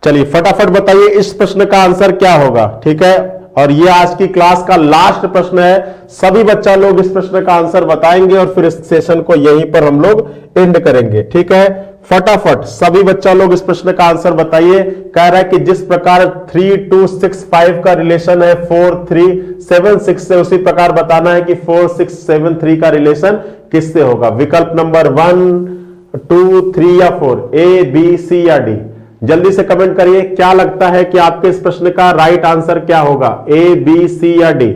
चलिए फटाफट बताइए इस प्रश्न का आंसर क्या होगा, ठीक है। और ये आज की क्लास का लास्ट प्रश्न है। सभी बच्चा लोग इस प्रश्न का आंसर बताएंगे और फिर इस सेशन को यहीं पर हम लोग एंड करेंगे, ठीक है। फटाफट सभी बच्चा लोग इस प्रश्न का आंसर बताइए। कह रहा है कि जिस प्रकार 3265 का रिलेशन है 4376 से, उसी प्रकार बताना है कि 4673 का रिलेशन किससे होगा। विकल्प नंबर 1, 2, 3 या 4, ए बी सी या डी। जल्दी से कमेंट करिए क्या लगता है कि आपके इस प्रश्न का राइट आंसर क्या होगा, ए बी सी या डी।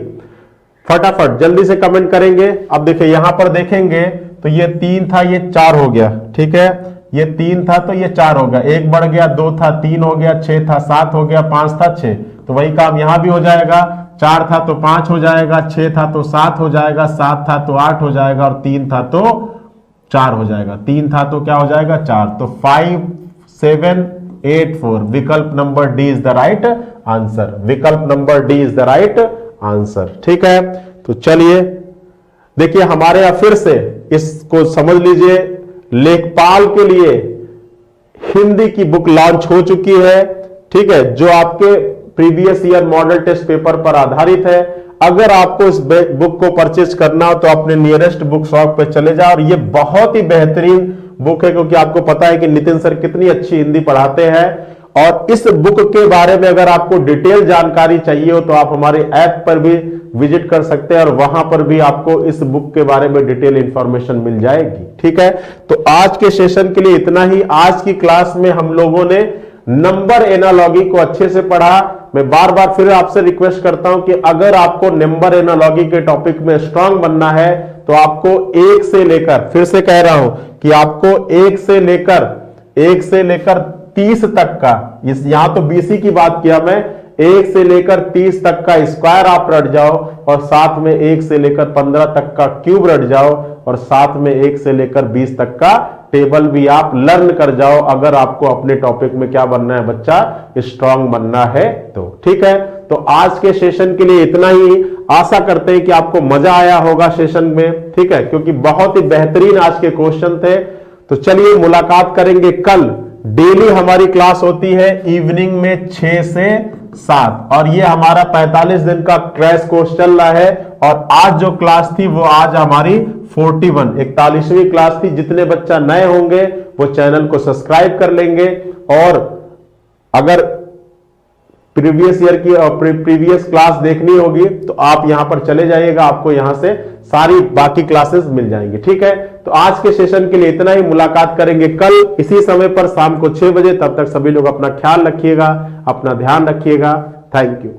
फटाफट जल्दी से कमेंट करेंगे। अब देखिए यहां पर देखेंगे तो ये 3 था, ये 4 हो गया, ठीक है। ये 3 था तो ये 4 हो गया, 1 बढ़ गया, 2 था 3 हो गया, 6 था 7 हो गया, 5 था 6। तो वही काम यहां भी हो जाएगा। 4 था तो 5 हो जाएगा, 6 था तो 7 हो जाएगा, 7 था तो 8 हो जाएगा और 3 था तो 4 हो जाएगा। 3 था तो क्या हो जाएगा 4। तो 5784 विकल्प number D is the right answer. विकल्प number D is the right answer, ठीक है। तो चलिए देखिए हमारे यहां फिर से इसको समझ लीजिए, लेखपाल के लिए हिंदी की बुक लॉन्च हो चुकी है, ठीक है, जो आपके previous year model test paper पर आधारित है। अगर आपको इस बुक को परचेज करना हो तो अपने नियरेस्ट बुक शॉप पे चले जाओ। और ये बहुत ही बेहतरीन बुक है क्योंकि आपको पता है कि नितिन सर कितनी अच्छी हिंदी पढ़ाते हैं। और इस बुक के बारे में अगर आपको डिटेल जानकारी चाहिए हो तो आप हमारे ऐप पर भी विजिट कर सकते हैं और वहां पर भी आपको इस बुक के बारे में डिटेल इंफॉर्मेशन मिल जाएगी, ठीक है। तो आज के सेशन के लिए इतना ही। आज की क्लास में हम लोगों ने नंबर एनालॉजी को अच्छे से पढ़ा। मैं बार बार फिर आपसे रिक्वेस्ट करता हूं कि अगर आपको नंबर एनालॉजी के टॉपिक में स्ट्रांग बनना है तो आपको 1 से लेकर, फिर से कह रहा हूं कि आपको 1 से लेकर 30 तक का, इस यहां तो बीसी की बात किया मैं, 1 से लेकर 30 तक का स्क्वायर आप रट जाओ और साथ में 1 से लेकर 15 तक का क्यूब रट जाओ और साथ में 1 से लेकर 20 तक का टेबल भी आप लर्न कर जाओ। अगर आपको अपने टॉपिक में क्या बनना है बच्चा, स्ट्रांग बनना है तो, ठीक है। तो आज के सेशन के लिए इतना ही। आशा करते हैं कि आपको मजा आया होगा सेशन में, ठीक है, क्योंकि बहुत ही बेहतरीन आज के क्वेश्चन थे। तो चलिए मुलाकात करेंगे कल। डेली हमारी क्लास होती है इवनिंग में 6 से 7 और ये हमारा 45 दिन का क्रैश कोर्स चल रहा है। और आज जो क्लास थी वो आज हमारी 41वीं क्लास थी। जितने बच्चा नए होंगे वो चैनल को सब्सक्राइब कर लेंगे और अगर प्रीवियस ईयर की प्रीवियस क्लास देखनी होगी तो आप यहां पर चले जाइएगा, आपको यहां से सारी बाकी क्लासेस मिल जाएंगी, ठीक है। तो आज के सेशन के लिए इतना ही। मुलाकात करेंगे कल इसी समय पर शाम को 6 बजे। तब तक सभी लोग अपना ख्याल रखिएगा, अपना ध्यान रखिएगा। Thank you.